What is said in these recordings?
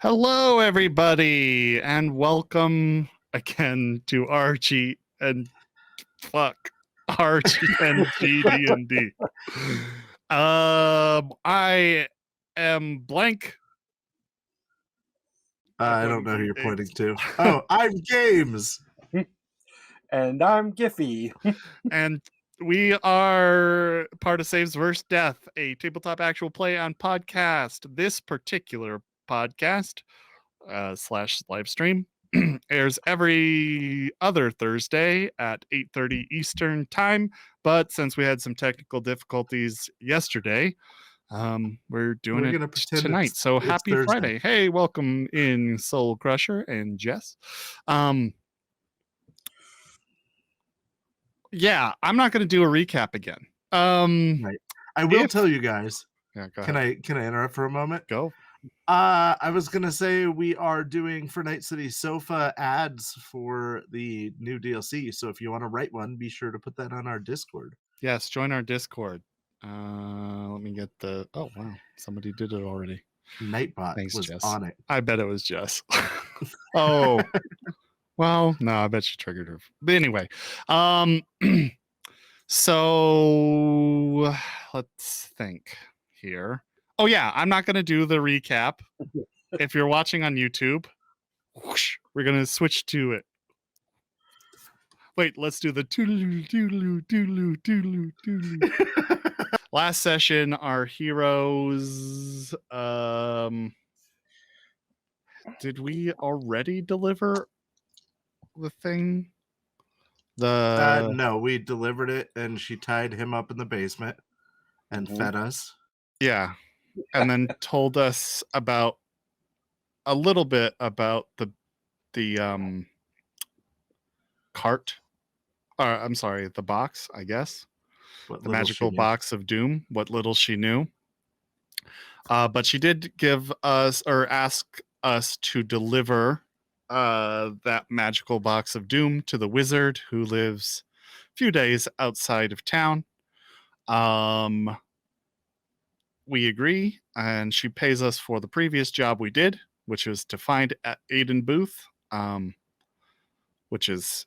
Hello, everybody, and welcome again to RG and RNGDND. I am blank. I don't know who you're pointing to. Oh, I'm James. And I'm Giffy. And we are part of Saves vs. Death, a tabletop actual play on podcast. This particular podcast slash live stream airs every other Thursday at 8:30 Eastern time. But since we had some technical difficulties yesterday, we're doing it tonight. So happy Thursday. Friday. Hey, welcome in Soul Crusher and Jess. Yeah, I'm not going to do a recap again. Right. I will tell you guys. Yeah, go can ahead. I interrupt for a moment? Go. I was gonna say we are doing for Night City Sofa ads for the new DLC. So if you want to write one, be sure to put that on our Discord. Yes, join our Discord. Let me get the. Oh wow, somebody did it already. Nightbot was Jess. on it. I bet it was Jess. Oh, well, no, I bet she triggered her. But anyway, so let's think here. Oh yeah, I'm not going to do the recap. If you're watching on YouTube, whoosh, we're going to switch to it. Wait, let's do the toodaloo, doodaloo, doodaloo, doodaloo, doodaloo. Last session, our heroes. Did we already deliver the thing? No, we delivered it, and she tied him up in the basement and fed us. Yeah, and then told us about a little bit about the cart. I'm sorry, the box, I guess. The magical box of doom. What little she knew. But she did give us or ask us to deliver that magical box of doom to the wizard who lives a few days outside of town. We agree, and she pays us for the previous job we did, which was to find Aiden Booth, which is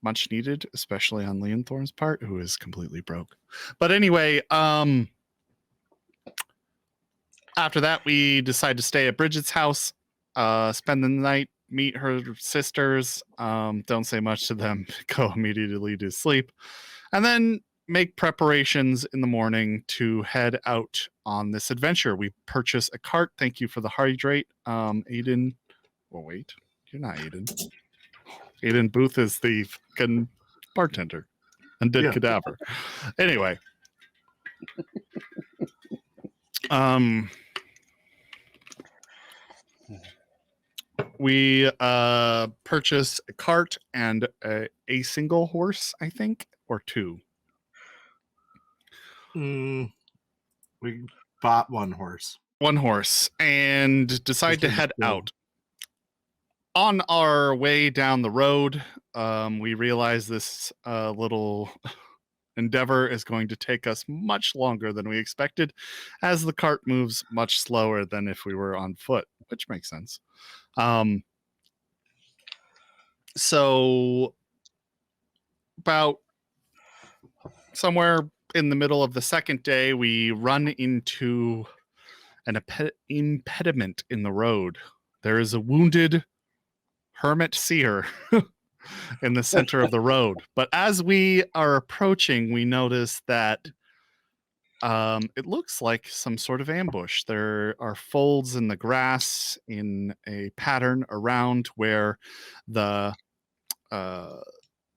much needed, especially on Lianthorns' part, who is completely broke. But anyway, after that, we decide to stay at Bridget's house, spend the night, meet her sisters, don't say much to them, go immediately to sleep, and then make preparations in the morning to head out on this adventure. We purchase a cart. Thank you for the hydrate. Aiden. Well, wait, you're not Aiden. Aiden Booth is the fucking bartender and dead cadaver. Anyway. We purchase a cart and a single horse, I think, or two. We bought one horse. One horse, and decide to head out. On our way down the road, we realize this little endeavor is going to take us much longer than we expected, as the cart moves much slower than if we were on foot, which makes sense. So about somewhere in the middle of the second day, we run into an impediment in the road. There is a wounded hermit seer in the center of the road. But as we are approaching, we notice that it looks like some sort of ambush. There are folds in the grass in a pattern around where the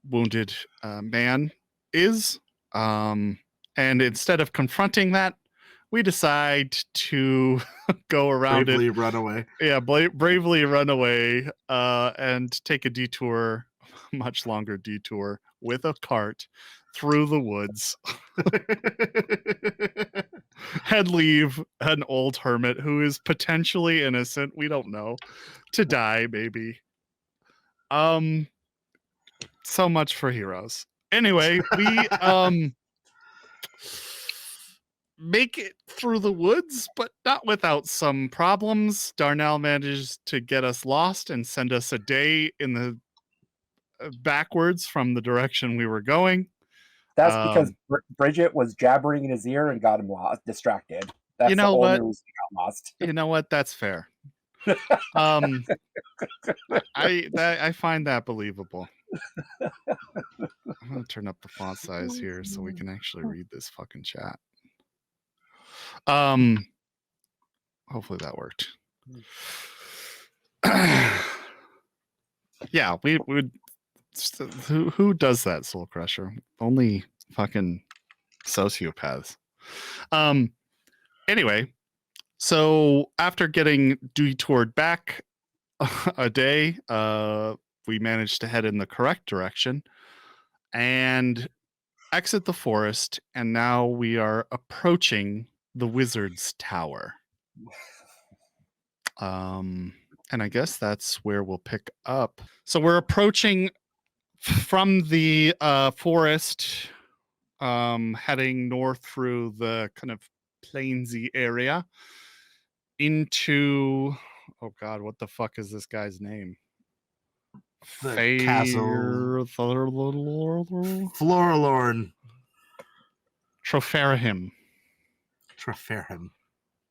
wounded man is. And instead of confronting that, we decide to go around bravely run away. Yeah, bravely run away and take a detour, much longer detour, with a cart through the woods and leave an old hermit who is potentially innocent, we don't know, to die, maybe. So much for heroes. Anyway, make it through the woods, but not without some problems. Darnell managed to get us lost and send us a day in the backwards from the direction we were going. That's because Bridget was jabbering in his ear and got him lost, distracted. That's You know the what? only reason he got lost. You know what? That's fair. I find that believable. I'm gonna turn up the font size here so we can actually read this fucking chat. Hopefully that worked. Yeah, we would. Who does that, Soul Crusher? Only fucking sociopaths. Anyway, so after getting detoured back a day, we managed to head in the correct direction and exit the forest, and now we are approaching the wizard's tower. And I guess that's where we'll pick up. So we're approaching from the forest, heading north through the kind of plainsy area into, oh god, what the fuck is this guy's name? The castle. Floralorn. Troferahim.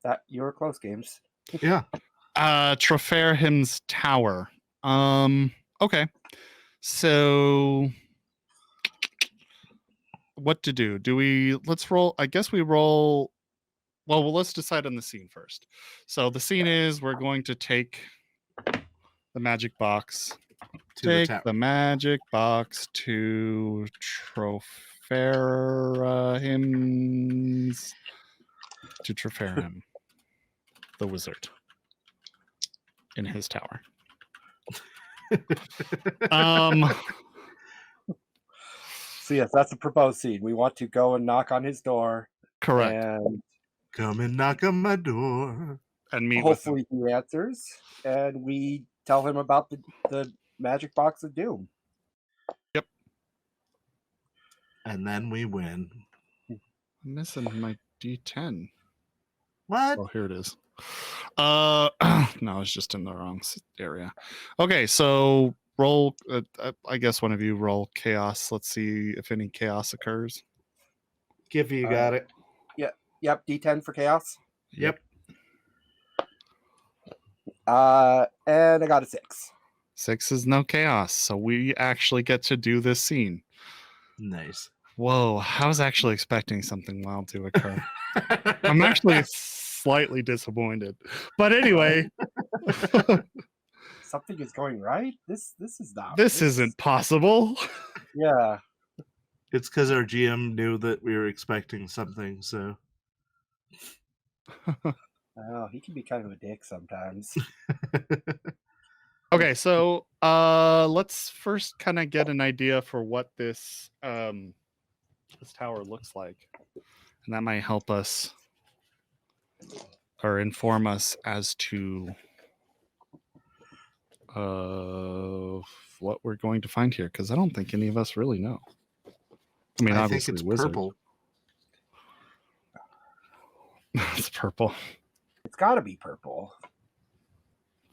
That you were close, games. Yeah. Troferahim's tower. Okay. So what to do? Let's roll. I guess we roll. Well, let's decide on the scene first. So the scene is we're going to take the magic box. Take the magic box to Troferahim, the wizard, in his tower. So yes, that's the proposed scene. We want to go and knock on his door. Correct. And come and knock on my door. And meet hopefully he answers. And we tell him about the magic box of doom. Yep. And then we win. I'm missing my D10. What? Oh, here it is. No, it's just in the wrong area. Okay, so roll. I guess one of you roll chaos. Let's see if any chaos occurs. Giffy, you got it. Yep. D10 for chaos. Yep. And I got a 6. 6 is no chaos, so we actually get to do this scene. Nice. Whoa, I was actually expecting something wild to occur. I'm actually slightly disappointed, but anyway. Something is going right. This is not. This isn't possible. Yeah. It's because our GM knew that we were expecting something, so. Oh, he can be kind of a dick sometimes. Okay, so let's first kind of get an idea for what this this tower looks like, and that might help us or inform us as to what we're going to find here, because I don't think any of us really know. I mean, obviously think it's wizard. purple. It's purple. It's got to be purple. I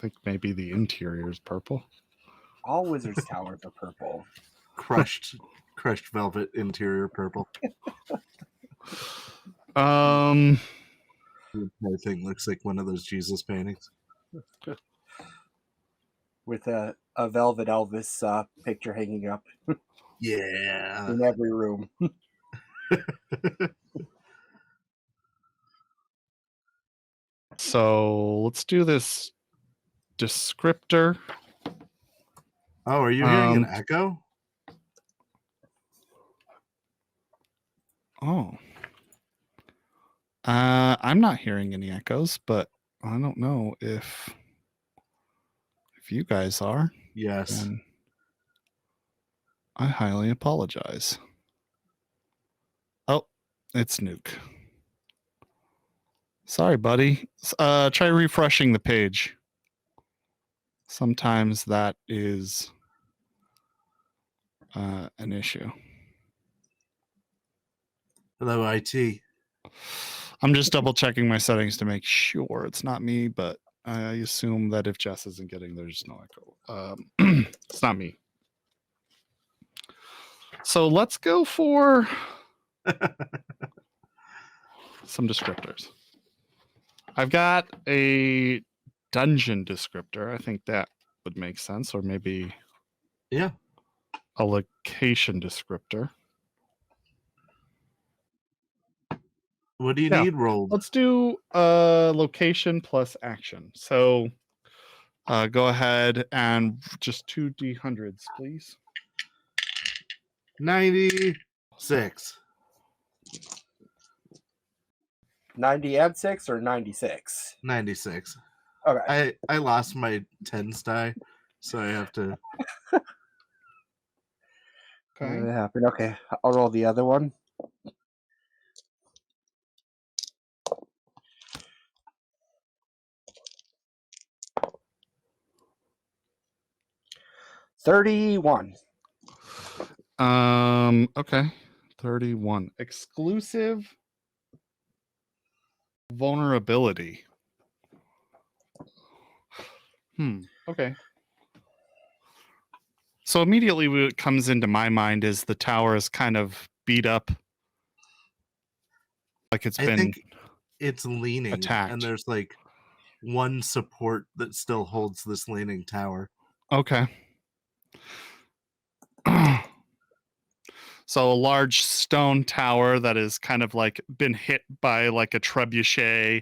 think maybe the interior is purple. All wizards' towers are purple. Crushed velvet interior purple. The entire thing looks like one of those Jesus paintings. With a velvet Elvis picture hanging up. Yeah. In every room. So let's do this descriptor. Oh, are you hearing an echo? Oh. I'm not hearing any echoes, but I don't know if you guys are. Yes. And I highly apologize. Oh, it's Nuke. Sorry, buddy. Try refreshing the page. Sometimes that is an issue. Hello, IT. I'm just double checking my settings to make sure it's not me, but I assume that if Jess isn't getting, there's no echo. It's not me. So let's go for some descriptors. I've got a dungeon descriptor. I think that would make sense, or maybe Yeah. a location descriptor. What do you Yeah. need rolled? Let's do location plus action. So go ahead and just 2d100s, please. 96. 90 and 6 or 96? 96. Okay. I lost my 10s die, so I have to. What happened? Okay, I'll roll the other one. $31. Okay. 31. Exclusive vulnerability. Okay. So immediately what comes into my mind is the tower is kind of beat up. Like it's I been think it's leaning, attacked. and there's like one support that still holds this leaning tower. Okay. So a large stone tower that is kind of like been hit by like a trebuchet,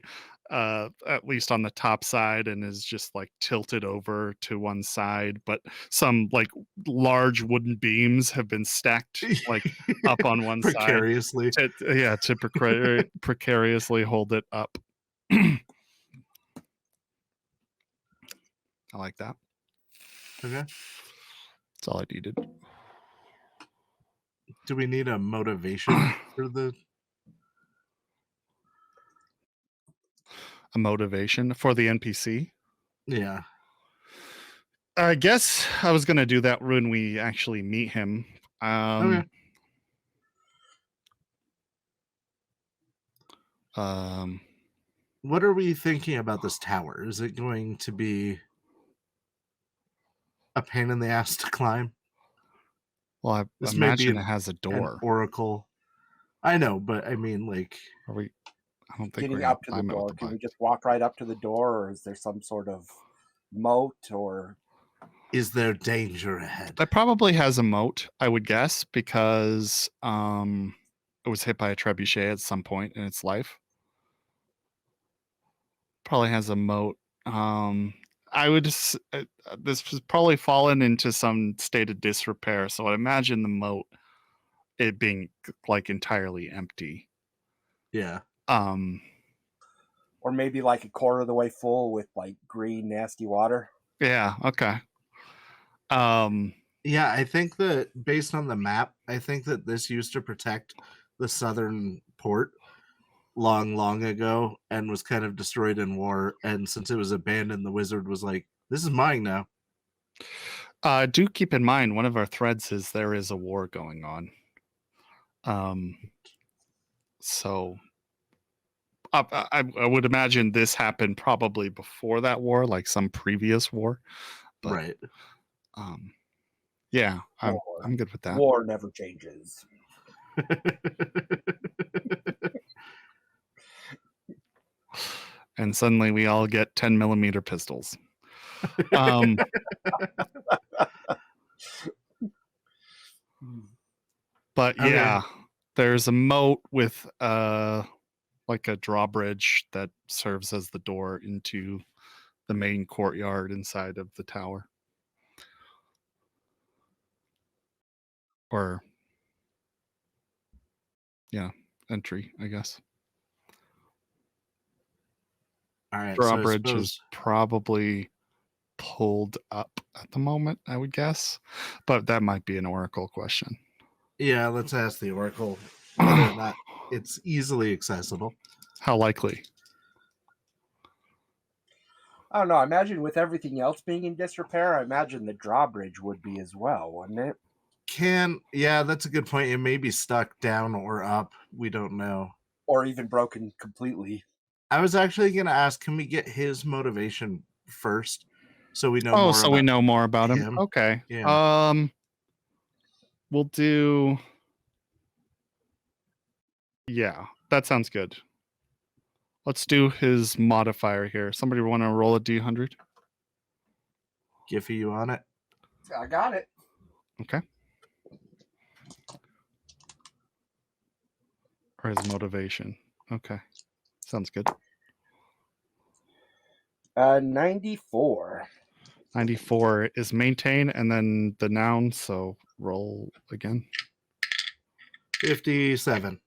at least on the top side, and is just like tilted over to one side. But some like large wooden beams have been stacked like up on one Precariously. side. To precariously hold it up. I like that. Okay. That's all I needed. Do we need a motivation for the? A motivation for the NPC? Yeah. I guess I was gonna do that when we actually meet him. Okay. What are we thinking about this tower? Is it going to be a pain in the ass to climb? Well, I This may be imagine it has a an door. oracle. I know, but I mean, like, Are we? I don't think Getting we're up to the climb it door, with the can we bike. just walk right up to the door, or is there some sort of moat, or is there danger ahead? It probably has a moat, I would guess, because it was hit by a trebuchet at some point in its life. Probably has a moat. I would. This has probably fallen into some state of disrepair, so I imagine the moat it being like entirely empty. Yeah. or maybe like a quarter of the way full with like green nasty water? Yeah. Okay. Yeah, I think that based on the map, I think that this used to protect the southern port long ago and was kind of destroyed in war. And since it was abandoned, the wizard was like, "This is mine now." Do keep in mind one of our threads is there is a war going on. So I would imagine this happened probably before that war, like some previous war. But, right. Yeah, I'm good with that. War never changes. And suddenly we all get 10mm pistols. But yeah, there's a moat with like a drawbridge that serves as the door into the main courtyard inside of the tower. Or yeah, entry, I guess. All right. Drawbridge so is probably pulled up at the moment, I would guess. But that might be an Oracle question. Yeah, let's ask the Oracle whether or not it's easily accessible. How likely? I don't know. I imagine with everything else being in disrepair, I imagine the drawbridge would be as well, wouldn't it? Yeah, that's a good point. It may be stuck down or up. We don't know. or even broken completely. I was actually going to ask, can we get his motivation first, so we know Oh, more so about we know more about him. him. Okay. Yeah. We'll do. Yeah, that sounds good. Let's do his modifier here. Somebody want to roll a d100? Giffy, you on it? I got it. Okay. Or his motivation. Okay. Sounds good. 94. 94 is maintain and then the noun, so roll again. 57.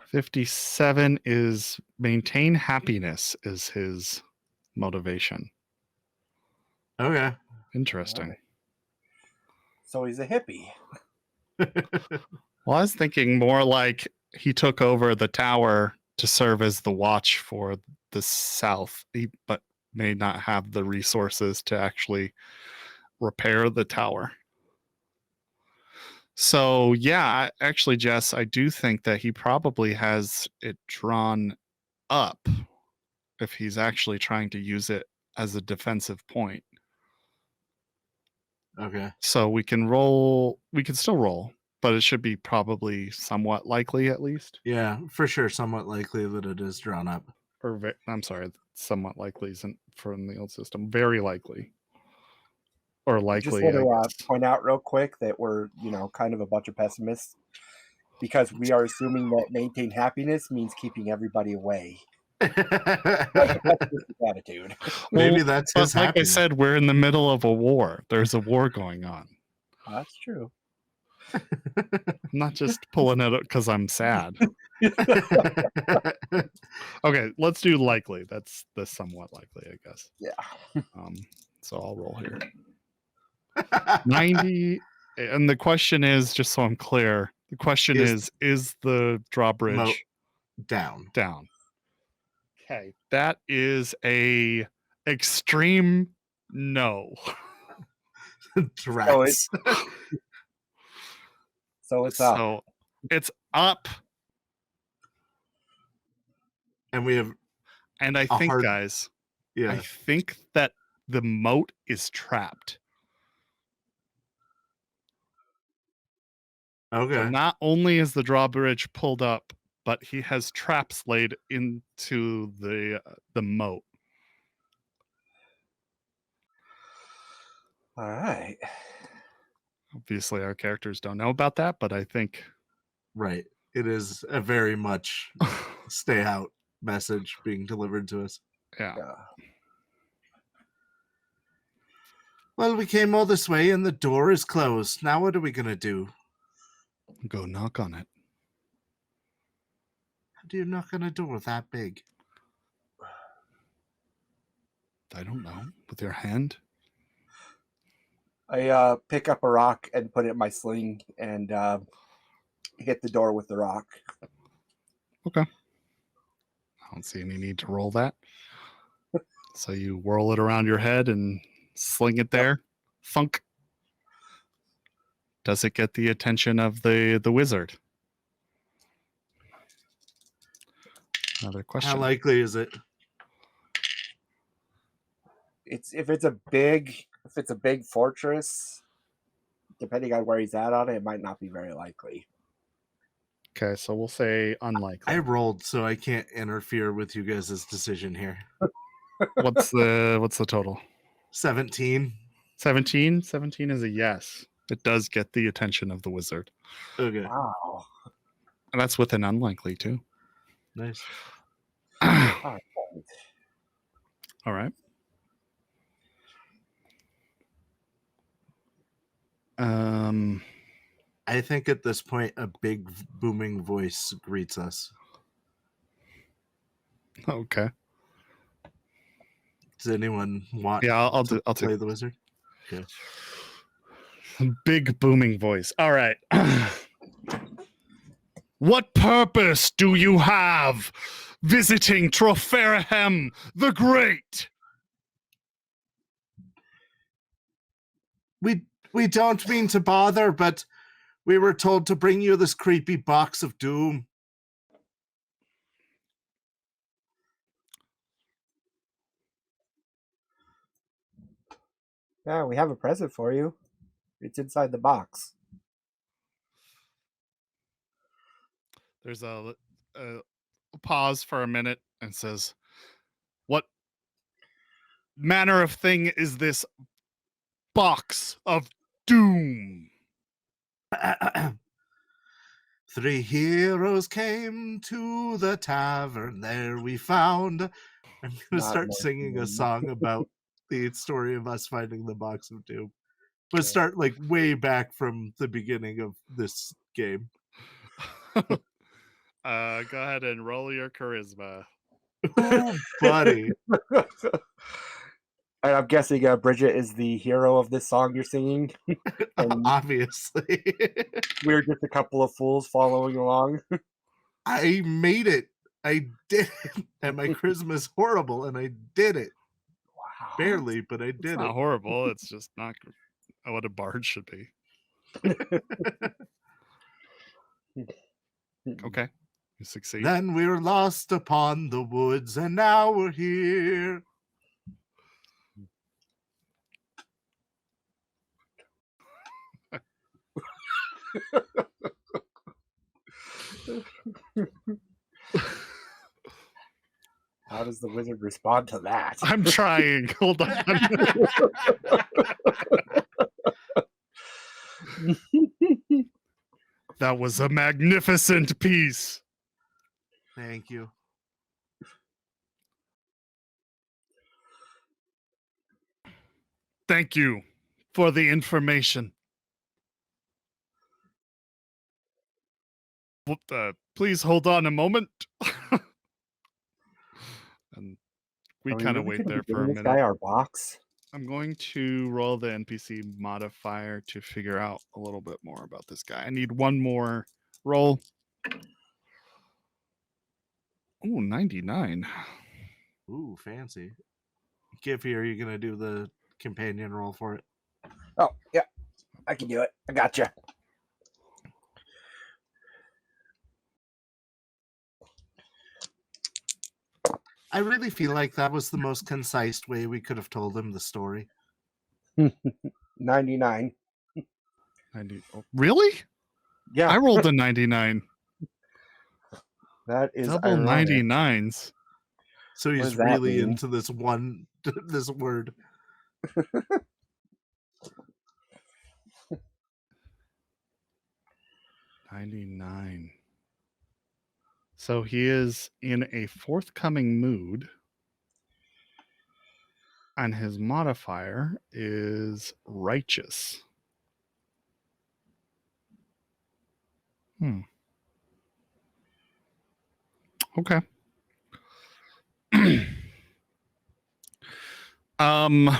57 is maintain happiness is his motivation. Okay. Interesting. Alright. So he's a hippie. Well, I was thinking more like he took over the tower to serve as the watch for the south, but may not have the resources to actually repair the tower. So, yeah, actually, Jess, I do think that he probably has it drawn up if he's actually trying to use it as a defensive point. Okay. So we can still roll, but it should be probably somewhat likely at least. Yeah, for sure. Somewhat likely that it is drawn up. I'm sorry, somewhat likely isn't from the old system. Very likely. Or I just likely, want I to guess. point out real quick that we're, kind of a bunch of pessimists because we are assuming that maintain happiness means keeping everybody away. That's just the attitude. Maybe that's his But like I happiness. said, we're in the middle of a war. There's a war going on. That's true. I'm not just pulling it up because I'm sad. Okay, let's do likely. That's the somewhat likely, I guess. Yeah. So I'll roll here. 90, and the question is, just so I'm clear, the question is the drawbridge down? Okay, that is a extreme no. Drats. So it's up. So it's up. And we have, and I think, guys, yeah. I think that the moat is trapped. Okay. So not only is the drawbridge pulled up, but he has traps laid into the moat. All right. Obviously, our characters don't know about that, but I think right. It is a very much stay out message being delivered to us. Yeah. Well, we came all this way and the door is closed. Now what are we going to do? Go knock on it. How do you knock on a door that big? I don't know. With your hand? I pick up a rock and put it in my sling and hit the door with the rock. Okay. I don't see any need to roll that. So you whirl it around your head and sling it there. Yep. Thunk. Does it get the attention of the wizard? Another question. How likely is it? If it's a big fortress, depending on where he's at on it, it might not be very likely. Okay, so we'll say unlikely. I rolled, so I can't interfere with you guys' decision here. What's the total? 17. 17? 17 is a yes. It does get the attention of the wizard. Okay. Wow. And that's with an unlikely too. Nice. All right. I think at this point a big booming voice greets us. Okay. Does anyone want? Yeah, I'll play the wizard. Okay. Big booming voice. All right. What purpose do you have visiting Troferahem the Great? We don't mean to bother, but we were told to bring you this creepy box of doom. Yeah, we have a present for you. It's inside the box. There's a pause for a minute and says, "What manner of thing is this box of doom?" 3 heroes came to the tavern. There we found. I'm going to Not start more singing a doom. song about the story of us finding the box of doom. But start like way back from the beginning of this game. Go ahead and roll your charisma. Oh, buddy. And I'm guessing Bridget is the hero of this song you're singing. And Obviously. we're just a couple of fools following along. I made it. I did it. And my charisma's horrible, and I did it. Wow. Barely, but I It's did not it. horrible. It's just not what a bard should be. Okay. You succeed. Then we were lost upon the woods, and now we're here. How does the wizard respond to that? I'm trying. Hold on. That was a magnificent piece. Thank you. Thank you for the information. Please hold on a moment. And we Are we kind of really wait gonna there be for a giving this minute. guy our box? I'm going to roll the NPC modifier to figure out a little bit more about this guy. I need one more roll. Oh, 99. Ooh, fancy. Give here, you're going to do the companion roll for it. Oh, yeah. I can do it. I gotcha. I really feel like that was the most concise way we could have told him the story. 99. 90. Oh, really? Yeah, I rolled a 99. that is Double ironic. 99s. So What he's does that really mean? into this this word. $99. So he is in a forthcoming mood. And his modifier is righteous. Okay. A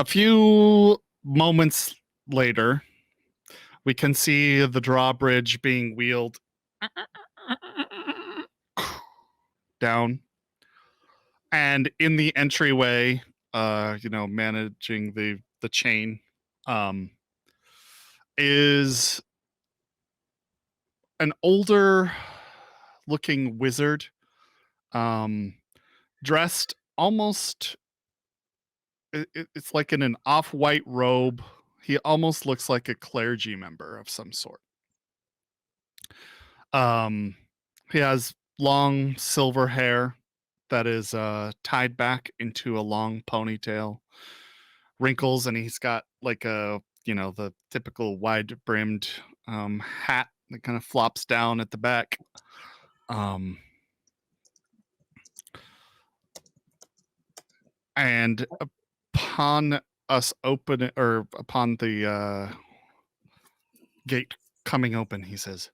few moments later, we can see the drawbridge being wheeled down, and in the entryway, managing the chain, is an older looking wizard, dressed almost, it's like in an off-white robe. He almost looks like a clergy member of some sort. He has long silver hair that is tied back into a long ponytail, wrinkles, and he's got like the typical wide brimmed hat that kind of flops down at the back. And upon the gate coming open, he says,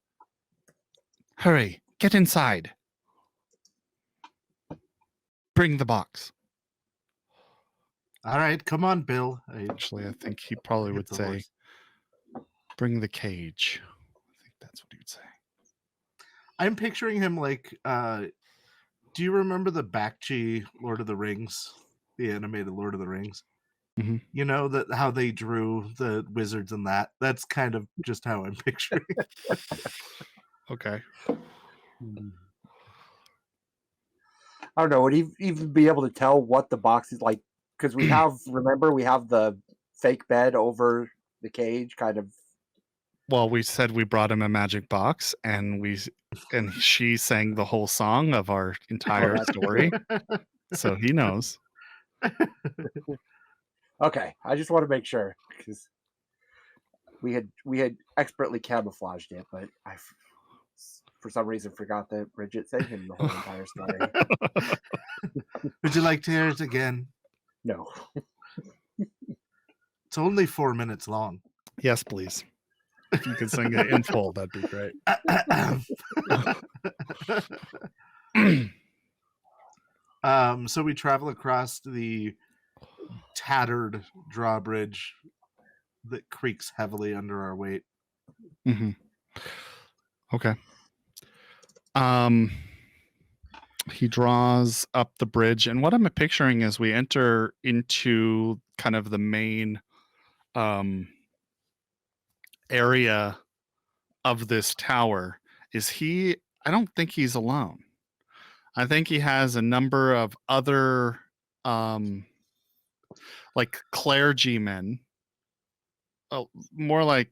"Hurry, get inside. Bring the box." All right, come on, Bill. Actually, I think he probably hit would the say, horse. "Bring the cage." I think that's what he would say. I'm picturing him like, do you remember the Bakchi Lord of the Rings, the animated Lord of the Rings? Mhm. You know that how they drew the wizards and that? That's kind of just how I'm picturing. Okay. I don't know. Would he even be able to tell what the box is like? because we have, remember, we have the fake bed over the cage, kind of. Well, we said we brought him a magic box, and she sang the whole song of our entire story, so he knows. Okay, I just want to make sure because we had expertly camouflaged it, but I for some reason forgot that Bridget sang him the whole entire story. Would you like to hear it again? No. It's only 4 minutes long. Yes, please. If you could sing it in full, that'd be great. So we travel across the tattered drawbridge that creaks heavily under our weight. Mm-hmm. Okay. He draws up the bridge, and what I'm picturing as we enter into kind of the main area of this tower is I don't think he's alone. I think he has a number of other like clergymen, more like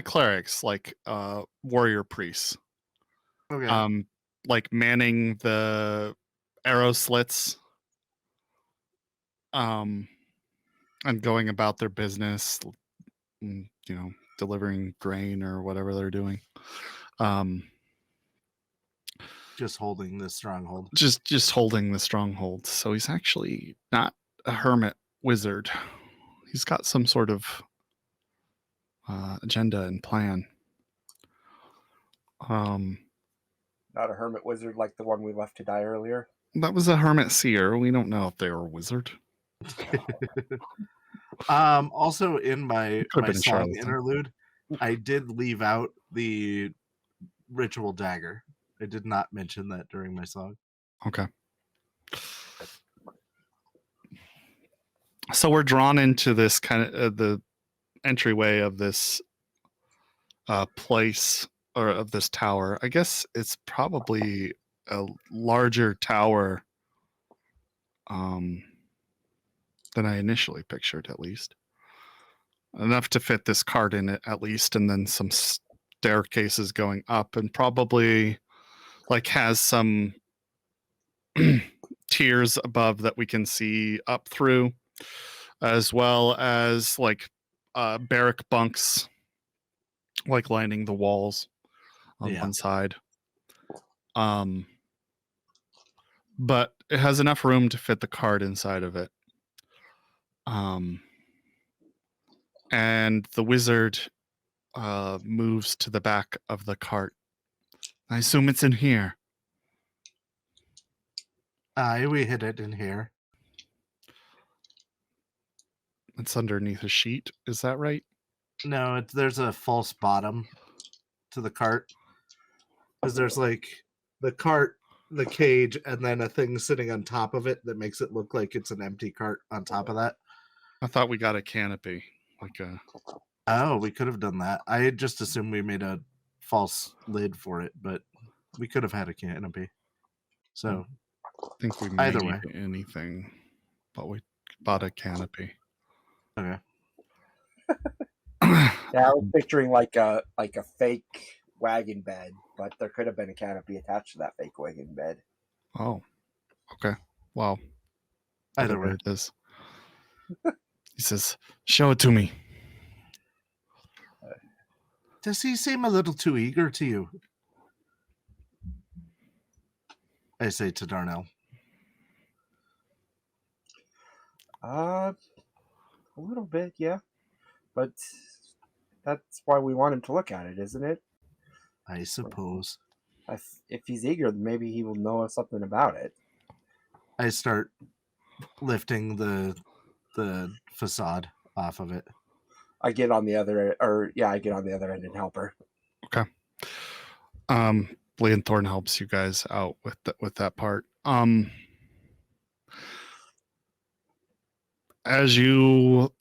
clerics, like warrior priests. Okay. Like manning the arrow slits, and going about their business, delivering grain or whatever they're doing. Just holding the stronghold. Just holding the stronghold. So he's actually not a hermit wizard. He's got some sort of agenda and plan. Not a hermit wizard like the one we left to die earlier. That was a hermit seer. We don't know if they were a wizard. Also in my song charlatan. interlude, I did leave out the ritual dagger. I did not mention that during my song. Okay. So we're drawn into this kind of the entryway of this place, or of this tower. I guess it's probably a larger tower than I initially pictured, at least. Enough to fit this cart in it, at least, and then some staircases going up, and probably like has some tiers above that we can see up through, as well as like barrack bunks like lining the walls on one side. But it has enough room to fit the cart inside of it. And the wizard moves to the back of the cart. I assume it's in here. Aye, we hid it in here. It's underneath a sheet. Is that right? No, there's a false bottom to the cart. Because there's like the cart, the cage, and then a thing sitting on top of it that makes it look like it's an empty cart on top of that. I thought we got a canopy. Oh, we could have done that. I had just assumed we made a false lid for it, but we could have had a canopy. So I think we either made way anything, but we bought a canopy. Okay. Yeah, I was picturing like a fake wagon bed, but there could have been a canopy attached to that fake wagon bed. Oh, okay. Well, either way it is. He says, "Show it to me." Does he seem a little too eager to you? I say to Darnell. A little bit, yeah. But that's why we want him to look at it, isn't it? I suppose. If he's eager, maybe he will know something about it. I start lifting the facade off of it. I get on the other, I get on the other end and help her. Okay. Lianthorn helps you guys out with that part. As you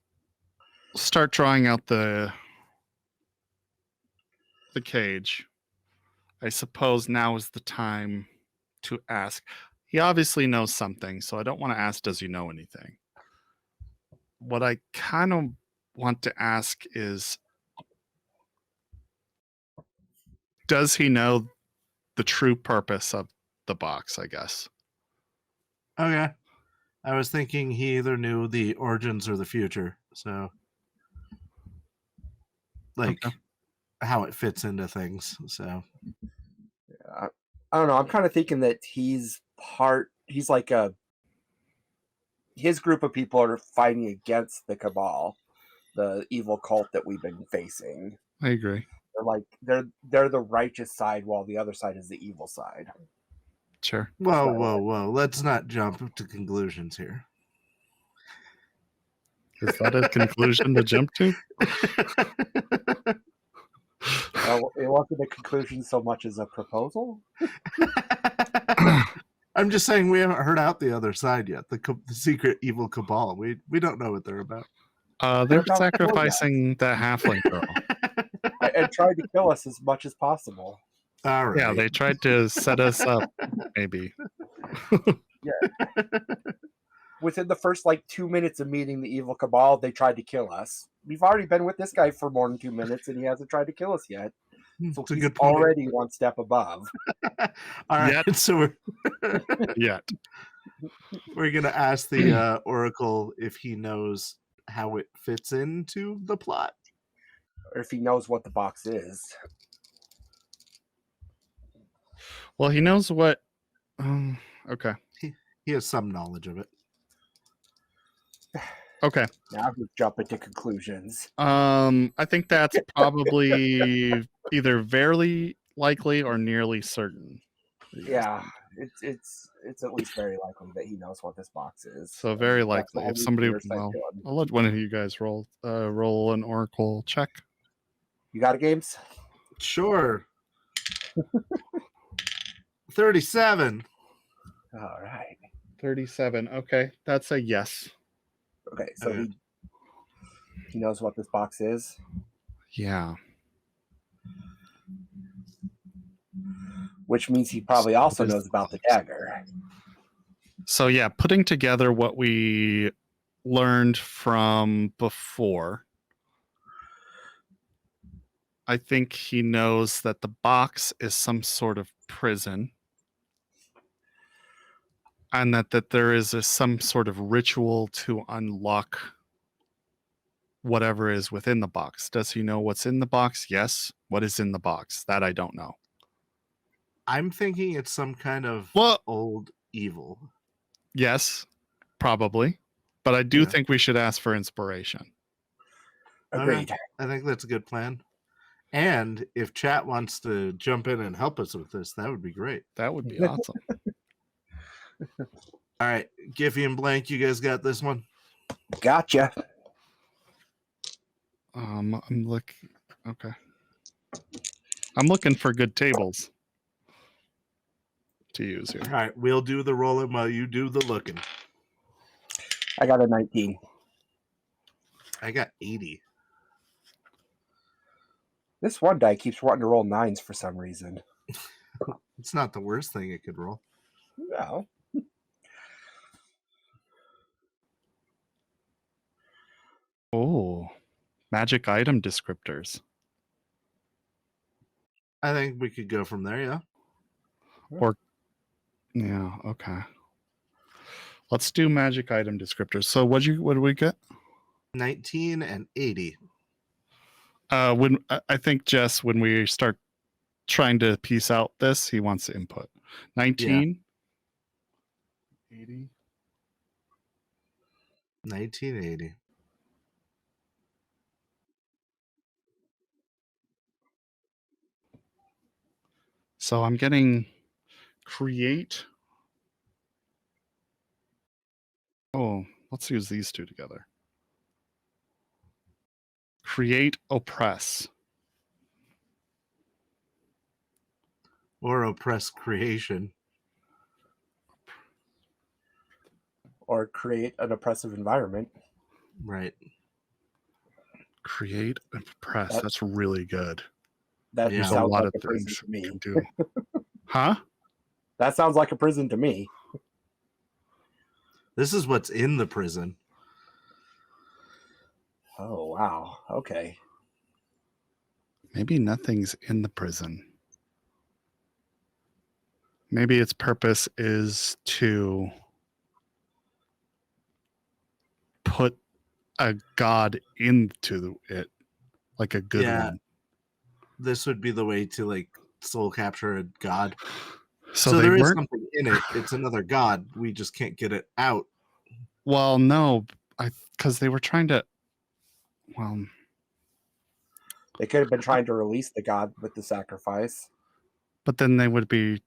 start drawing out the cage, I suppose now is the time to ask. He obviously knows something, so I don't want to ask, does he know anything? what I kind of want to ask is, does he know the true purpose of the box, I guess? Okay. I was thinking he either knew the origins or the future. So, like, Okay. how it fits into things. So, I don't know. I'm kind of thinking that he's like his group of people are fighting against the Cabal, the evil cult that we've been facing. I agree. They're the righteous side while the other side is the evil side. Sure. whoa. Let's not jump to conclusions here. Is that a conclusion to jump to? It wasn't a conclusion so much as a proposal. I'm just saying we haven't heard out the other side yet. The secret evil cabal. We don't know what they're about. They're about sacrificing the halfling girl. And tried to kill us as much as possible. All right. Yeah, they tried to set us up, maybe. Within the first 2 minutes of meeting the evil cabal, they tried to kill us. We've already been with this guy for more than 2 minutes, and he hasn't tried to kill us yet. So It's a he's good point. already one step above. All right. Yet. So Yet. we're gonna ask the Oracle if he knows how it fits into the plot. Or if he knows what the box is. Well, he knows what. Okay. He has some knowledge of it. Okay. Now we're jumping to conclusions. I think that's probably either very likely or nearly certain. Yeah, it's at least very likely that he knows what this box is. So very That's likely. the If only somebody, clear side well, to him. I'll let one of you guys roll an Oracle check. You got it, Games? Sure. 37. All right. 37. Okay, that's a yes. Okay, so Okay. he knows what this box is. Yeah. Which means he probably also knows about the dagger. So yeah, putting together what we learned from before, I think he knows that the box is some sort of prison, and that there is some sort of ritual to unlock whatever is within the box. Does he know what's in the box? Yes. What is in the box? That I don't know. I'm thinking it's some kind of Well, old evil. yes, probably. But I do Yeah. think we should ask for inspiration. Agreed. Okay. I think that's a good plan. And if chat wants to jump in and help us with this, that would be great. That would be awesome. All right, Giffy and Blank, you guys got this one? Gotcha. I'm looking. Okay. I'm looking for good tables to use here. All right, we'll do the rolling while you do the looking. I got a 19. I got 80. This one die keeps wanting to roll 9s for some reason. It's not the worst thing it could roll. No. Oh, magic item descriptors. I think we could go from there, yeah. Yeah, okay. Let's do magic item descriptors. So what did we get? 19 and 80. When I think Jess, when we start trying to piece out this, he wants input. 19, 80. 1980. So I'm getting create. Oh, let's use these two together. Create, oppress. Or oppress creation. Or create an oppressive environment. Right. Create, oppress. That's really good. That Yeah. There's a sounds lot like of a prison things to we me. can do. Huh? That sounds like a prison to me. This is what's in the prison. wow. Okay. Maybe nothing's in the prison. Maybe its purpose is to put a god into it, like a good Yeah. one. This would be the way to like soul capture a god. So So they there is weren't. something in it. It's another god. We just can't get it out. Well, no, because they were trying to. Well, They could have been trying to release the god with the sacrifice. but then they would be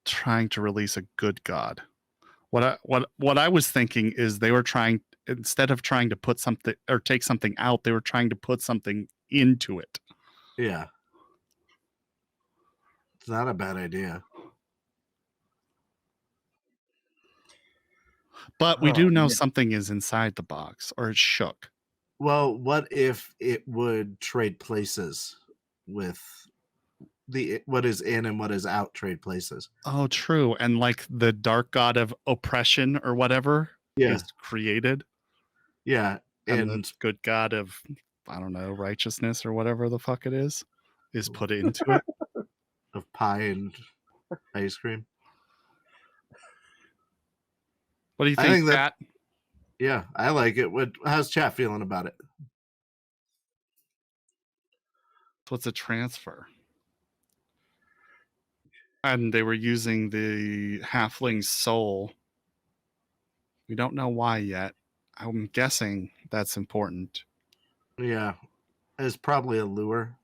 trying to release a good god. What I was thinking is they were trying, instead of trying to put something or take something out, they were trying to put something into it. Yeah. It's not a bad idea. But we Oh, do know yeah. something is inside the box, or it's shook. Well, what if it would trade places with the what is in and what is out trade places? Oh, true. And like the dark god of oppression or whatever Yeah. is created, Yeah. and the And good god of, I don't know, righteousness or whatever the fuck it is put into it. of pie and ice cream. What do you I think, think that chat? yeah, I like it. How's chat feeling about it? What's a transfer? And they were using the halfling soul. We don't know why yet. I'm guessing that's important. Yeah. It's probably a lure.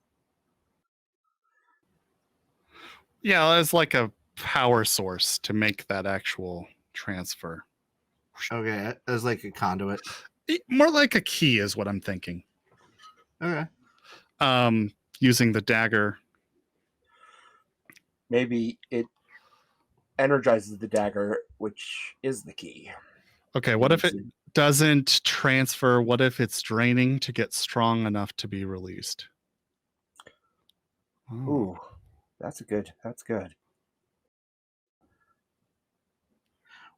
Yeah, it's like a power source to make that actual transfer. Okay. As like a conduit. More like a key is what I'm thinking. Okay. Using the dagger. Maybe it energizes the dagger, which is the key. Okay, what if it doesn't transfer? What if it's draining to get strong enough to be released? Oh. Ooh, that's good. That's good.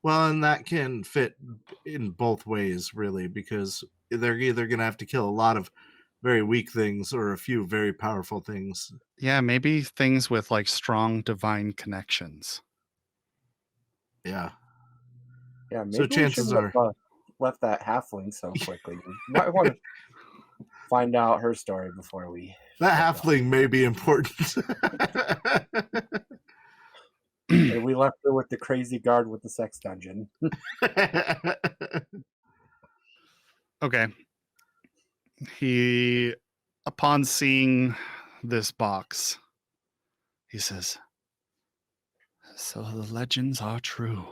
Well, and that can fit in both ways, really, because they're either going to have to kill a lot of very weak things or a few very powerful things. Yeah, maybe things with like strong divine connections. Yeah. Yeah, maybe So we chances shouldn't are have left that halfling so quickly. We might want to find out her story before we. that halfling may be important. And we left her with the crazy guard with the sex dungeon. Okay. He, upon seeing this box, he says, "So the legends are true.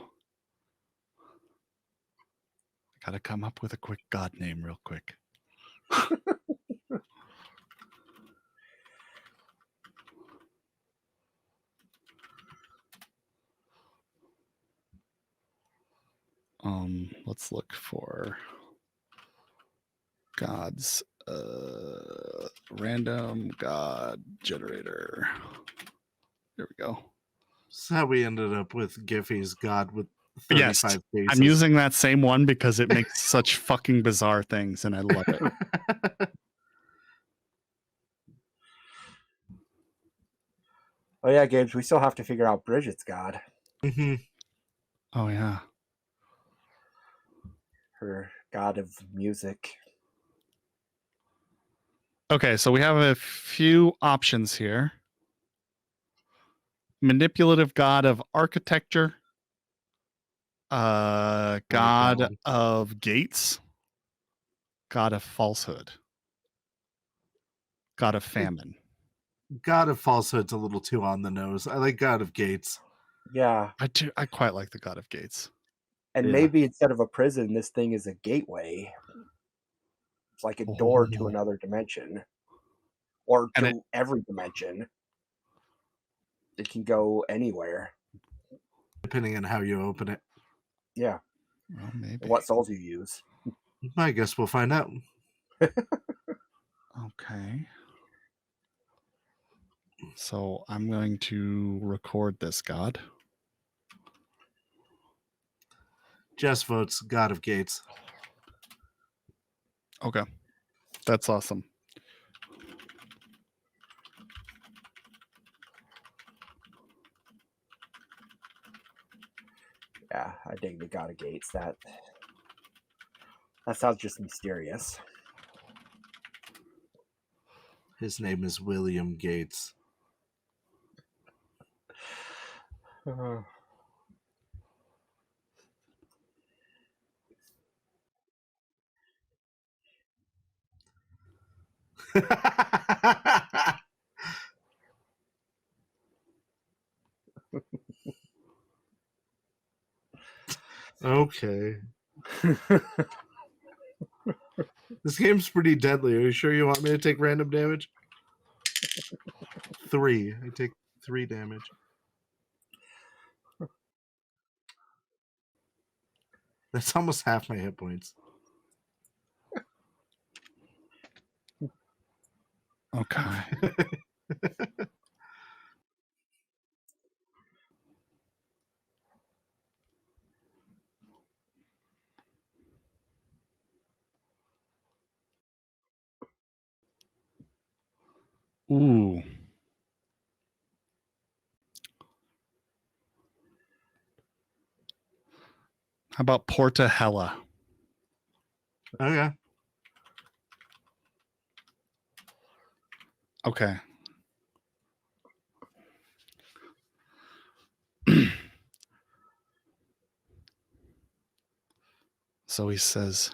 I gotta come up with a quick god name real quick." Let's look for gods. Random god generator. Here we go. That's how we ended up with Giffy's god with 35 Yes, faces. I'm using that same one because it makes such fucking bizarre things, and I love it. Oh yeah, Games. We still have to figure out Bridget's god. Mm-hmm. Oh yeah. Her god of music. Okay, so we have a few options here. Manipulative god of architecture, god God. of gates, god of falsehood, god of famine. God of falsehood's a little too on the nose. I like God of gates. Yeah, I quite like the god of gates. and Yeah. maybe instead of a prison, this thing is a gateway. It's like a door to another dimension, or And to every dimension. It can go anywhere. Depending on how you open it. Yeah, well, maybe. and what souls you use. I guess we'll find out. Okay. So I'm going to record this god. Jess votes God of gates. Okay. That's awesome. Yeah, I dig the God of Gates. That sounds just mysterious. His name is William Gates. Okay. This game's pretty deadly. Are you sure you want me to take random damage? 3. I take 3 damage. That's almost half my hit points. Okay. Ooh. How about Porta Hella? Okay. Okay. So he says,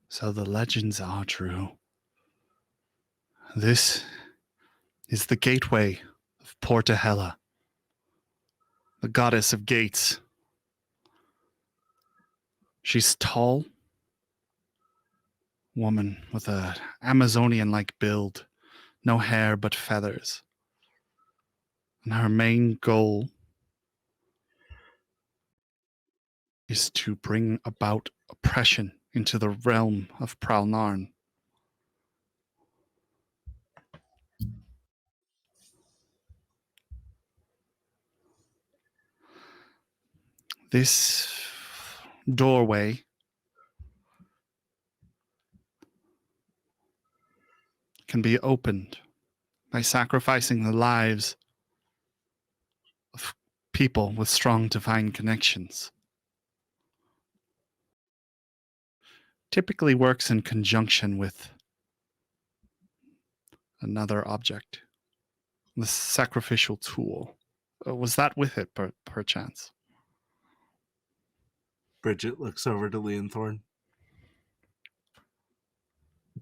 so the legends are true. This is the gateway of Porta Hella, the goddess of gates. She's tall, woman with a Amazonian-like build, no hair but feathers. And her main goal is to bring about oppression into the realm of Pralnarn. This doorway can be opened by sacrificing the lives of people with strong divine connections. Typically works in conjunction with another object, the sacrificial tool. Was that with it, perchance? Bridget looks over to Lianthorn.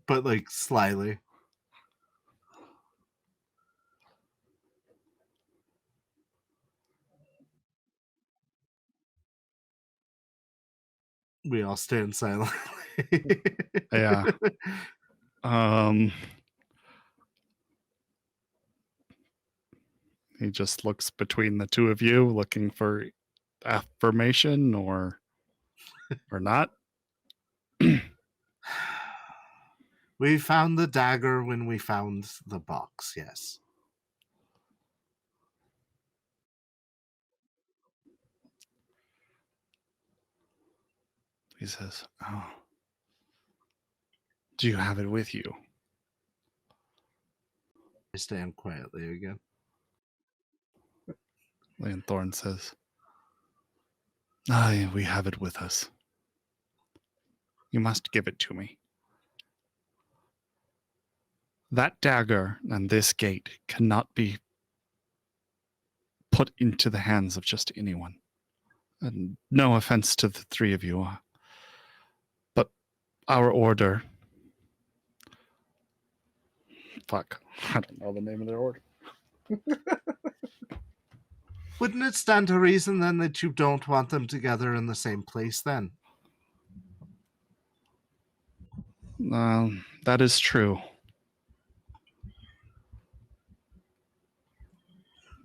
But, like, slyly. We all stand silently. Yeah. He just looks between the two of you, looking for affirmation or not. We found the dagger when we found the box, yes. He says, oh, do you have it with you? I stand quietly again. Lianthorn says, aye, we have it with us. You must give it to me. That dagger and this gate cannot be put into the hands of just anyone. And no offense to the three of you, but our order... Fuck, I don't know the name of their order. Wouldn't it stand to reason then that you don't want them together in the same place then? That is true.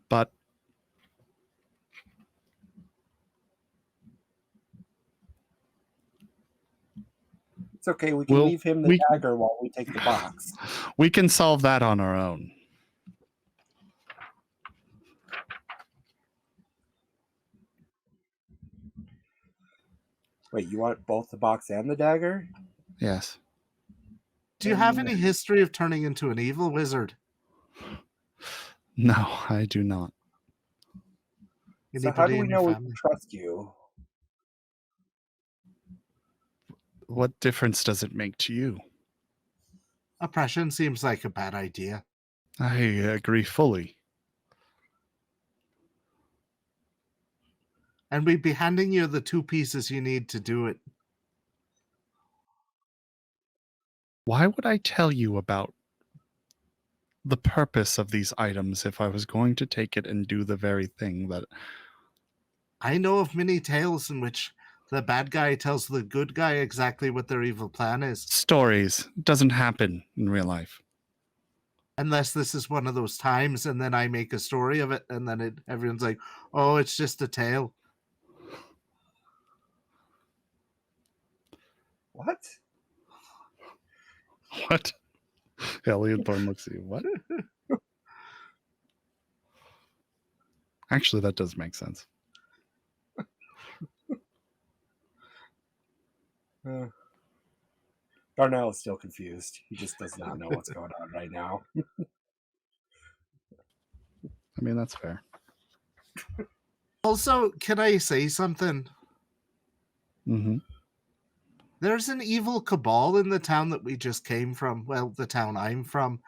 But It's okay. We can leave him the dagger while we take the box. We can solve that on our own. Wait, you want both the box and the dagger? Yes. Do you have any history of turning into an evil wizard? No, I do not. So how do Anybody we in your know we family? can trust you? What difference does it make to you? Oppression seems like a bad idea. I agree fully. And we'd be handing you the 2 pieces you need to do it. Why would I tell you about the purpose of these items if I was going to take it and do the very thing that... I know of many tales in which the bad guy tells the good guy exactly what their evil plan is. Stories doesn't happen in real life. Unless this is one of those times and then I make a story of it and then everyone's like, oh, it's just a tale. What? What? Lianthorn looks at you. What? Actually, that does make sense. Darnell is still confused. He just does not know what's going on right now. I mean, that's fair. Also, can I say something? Mm-hmm. There's an evil cabal in the town that we just came from. Well, the town I'm from.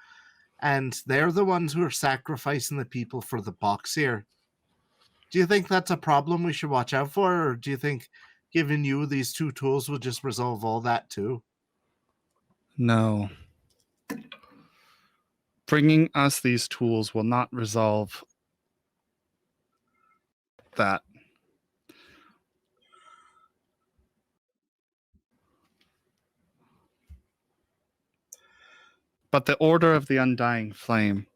And they're the ones who are sacrificing the people for the box here. Do you think that's a problem we should watch out for? Or do you think giving you these 2 tools will just resolve all that too? No. Bringing us these tools will not resolve that. But the Order of the Undying Flame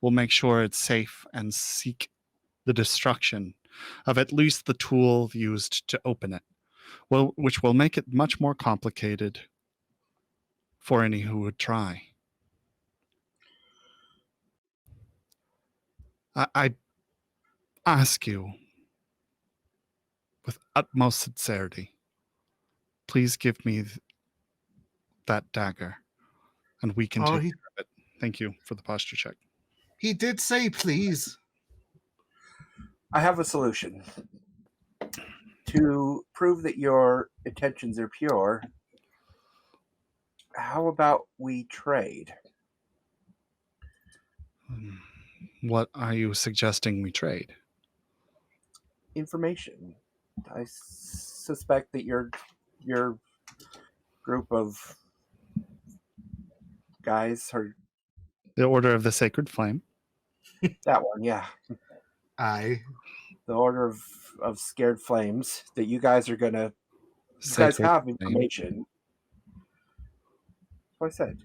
will make sure it's safe and seek the destruction of at least the tool used to open it, well, which will make it much more complicated for any who would try. I ask you with utmost sincerity, please give me that dagger and we can take care of it. Thank you for the posture check. He did say please. I have a solution. To prove that your intentions are pure, how about we trade? What are you suggesting we trade? Information. I suspect that your group of guys are The Order of the Sacred Flame. that one, yeah. Aye. The Order of Scared Flames. That you guys are gonna. You guys Sacred have Flame. information. That's what I said.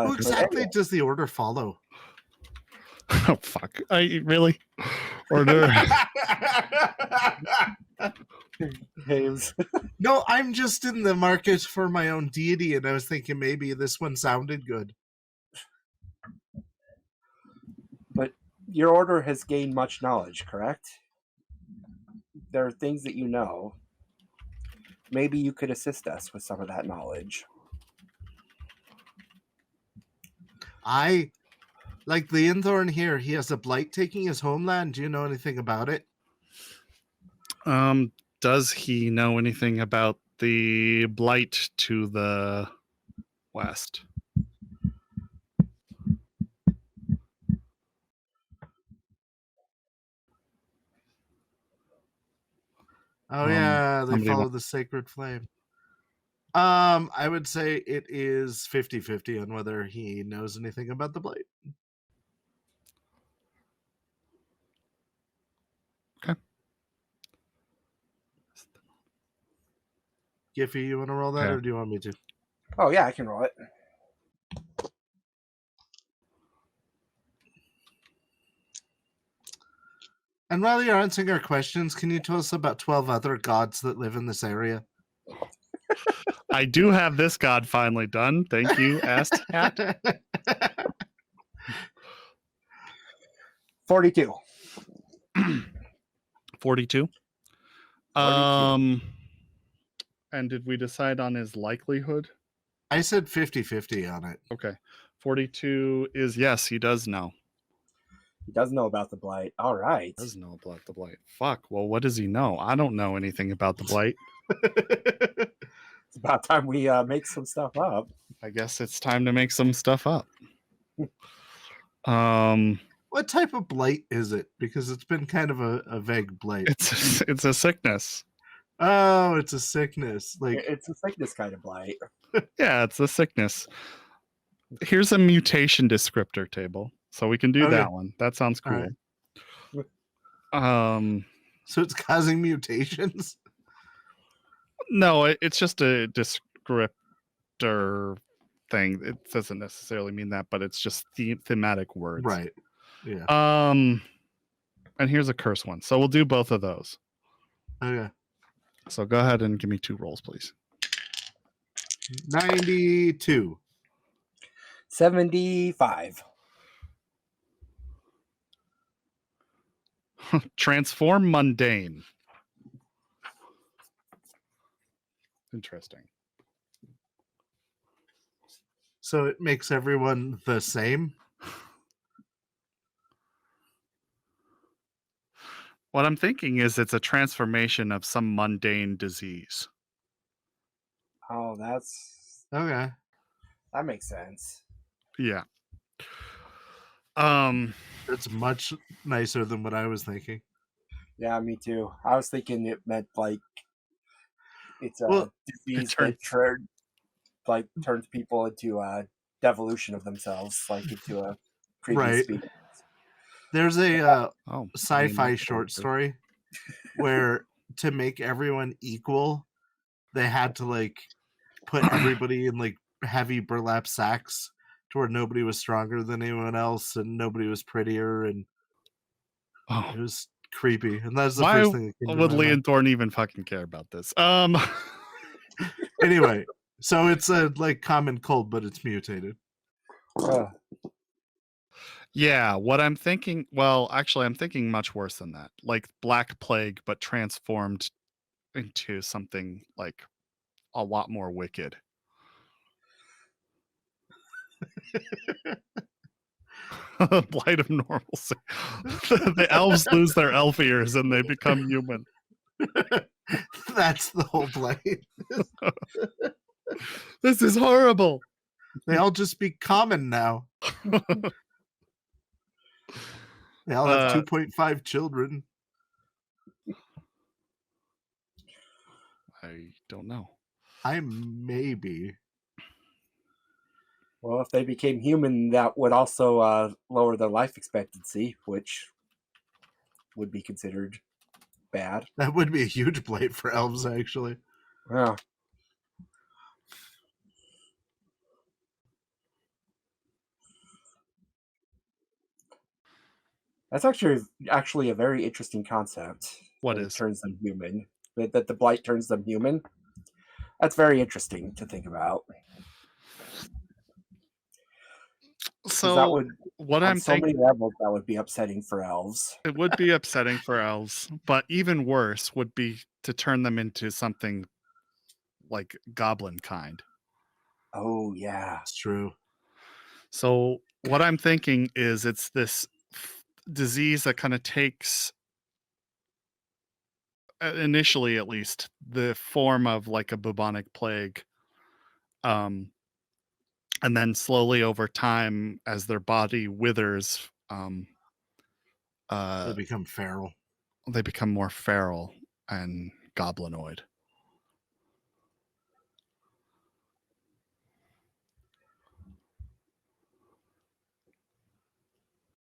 Who exactly does the Order follow? Oh, fuck. Really? Order. James. No, I'm just in the market for my own deity, and I was thinking maybe this one sounded good. But your order has gained much knowledge, correct? There are things that you know. Maybe you could assist us with some of that knowledge. Like Lianthorn here, he has a blight taking his homeland. Do you know anything about it? Does he know anything about the blight to the west? Oh yeah, they follow wants- the sacred flame. I would say it is 50-50 on whether he knows anything about the blight. Okay. Giffy, you want to roll that, Okay. or do you want me to? Oh yeah, I can roll it. And while you're answering our questions, can you tell us about 12 other gods that live in this area? I do have this god finally done. Thank you, Ast Hat. 42. 42. 42. And did we decide on his likelihood? I said 50-50 on it. Okay. 42 is yes, he does know. He does know about the blight. All right. Does know about the blight. Fuck. Well, what does he know? I don't know anything about the blight. It's about time we make some stuff up. I guess it's time to make some stuff up. What type of blight is it? Because it's been kind of a vague blight. It's a sickness. Oh, it's a sickness. Like It's a sickness kind of blight. Yeah, it's a sickness. Here's a mutation descriptor table, so we can do Okay. that one. That sounds All cool. right. So it's causing mutations? No, it's just a descriptor thing. It doesn't necessarily mean that, but it's just thematic words. Right. Yeah. And here's a curse one. So we'll do both of those. Okay. So go ahead and give me 2 rolls, please. 92. 75. Transform mundane. Interesting. So it makes everyone the same? What I'm thinking is it's a transformation of some mundane disease. Oh, Okay. that makes sense. Yeah. That's much nicer than what I was thinking. Yeah, me too. I was thinking it meant like it's a Well, disease turns- that turns people into a devolution of themselves, like into a previous Right. species. There's a Oh, sci-fi short story where to make everyone equal, they had to like put everybody in like heavy burlap sacks to where nobody was stronger than anyone else and nobody was prettier, and Oh, it was creepy. And that's the why first thing that came to would my mind. Lianthorn even fucking care about this? Anyway, so it's a like common cold, but it's mutated. Yeah, what I'm thinking, well, actually, I'm thinking much worse than that. Like Black Plague, but transformed into something like a lot more wicked. Blight of normalcy. The elves lose their elf ears and they become human. That's the whole blight. This is horrible. They all just be common now. They all have 2.5 children. I don't know. I maybe. Well, if they became human, that would also lower their life expectancy, which would be considered bad. That would be a huge blight for elves, actually. Yeah. That's actually a very interesting concept. What that is? It turns them human. That the blight turns them human. That's very interesting to think about. So that would, what on I'm so thinking, many levels, that would be upsetting for elves. it would be upsetting for elves, but even worse would be to turn them into something like goblin kind. Oh yeah, It's true. So what I'm thinking is it's this disease that kind of takes, initially at least, the form of like a bubonic plague, and then slowly over time, as their body withers, They become feral. they become more feral and goblinoid.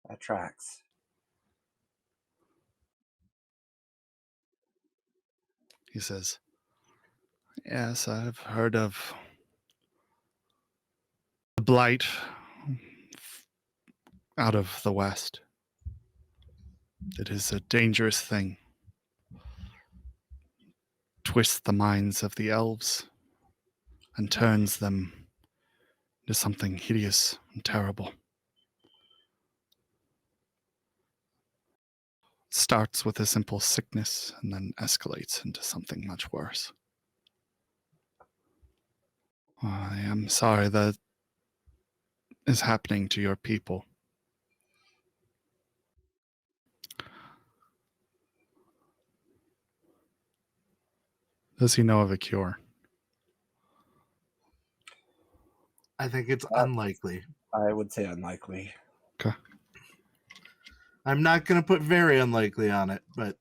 that tracks. He says, "Yes, I've heard of the blight out of the west. It is a dangerous thing. Twists the minds of the elves and turns them into something hideous and terrible. Starts with a simple sickness and then escalates into something much worse." I am sorry that is happening to your people. Does he know of a cure? I think it's unlikely. I would say unlikely. Okay. I'm not going to put very unlikely on it, but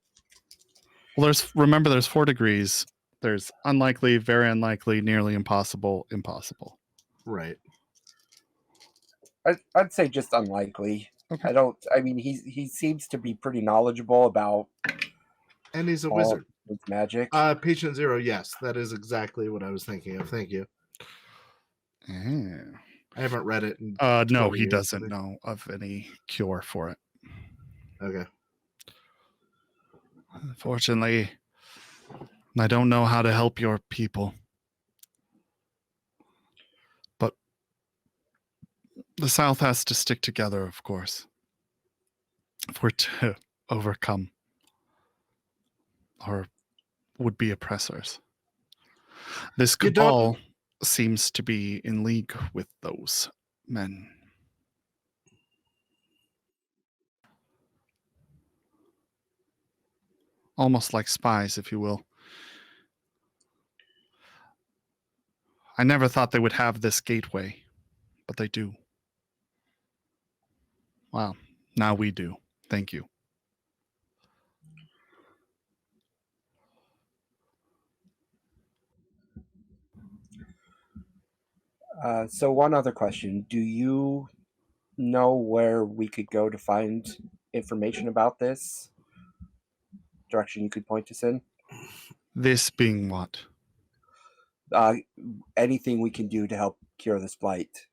Well, remember there's 4 degrees. There's unlikely, very unlikely, nearly impossible, impossible. right. I'd say just unlikely. Okay. I mean, he seems to be pretty knowledgeable about And he's a all wizard. his magic. Patient Zero, yes, that is exactly what I was thinking of. Thank you. I haven't read it. In No, 20 he years, doesn't know of any cure for it. Okay. Unfortunately, I don't know how to help your people. But the South has to stick together, of course, if we're to overcome our would-be oppressors. This You don't- cabal seems to be in league with those men. Almost like spies, if you will. I never thought they would have this gateway, but they do. Well, now we do. Thank you. So one other question. Do you know where we could go to find information about this? Direction you could point us in? This being what? Anything we can do to help cure this blight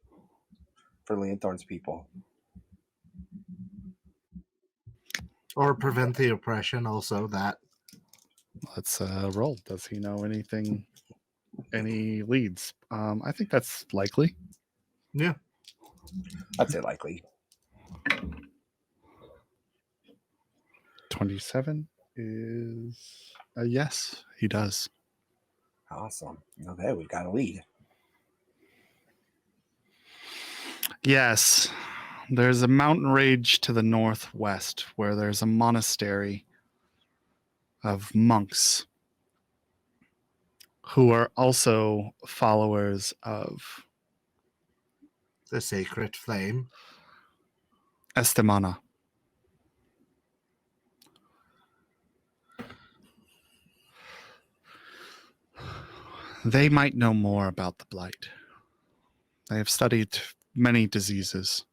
for Lianthorns people. Or prevent the oppression, also that. Let's roll. Does he know anything? Any leads? I think that's likely. Yeah. I'd say likely. 27 is a yes. He does. Awesome. Okay, we've got a lead. Yes. There's a mountain range to the northwest where there's a monastery of monks who are also followers of The sacred flame. Estemana. They might know more about the blight. They have studied many diseases.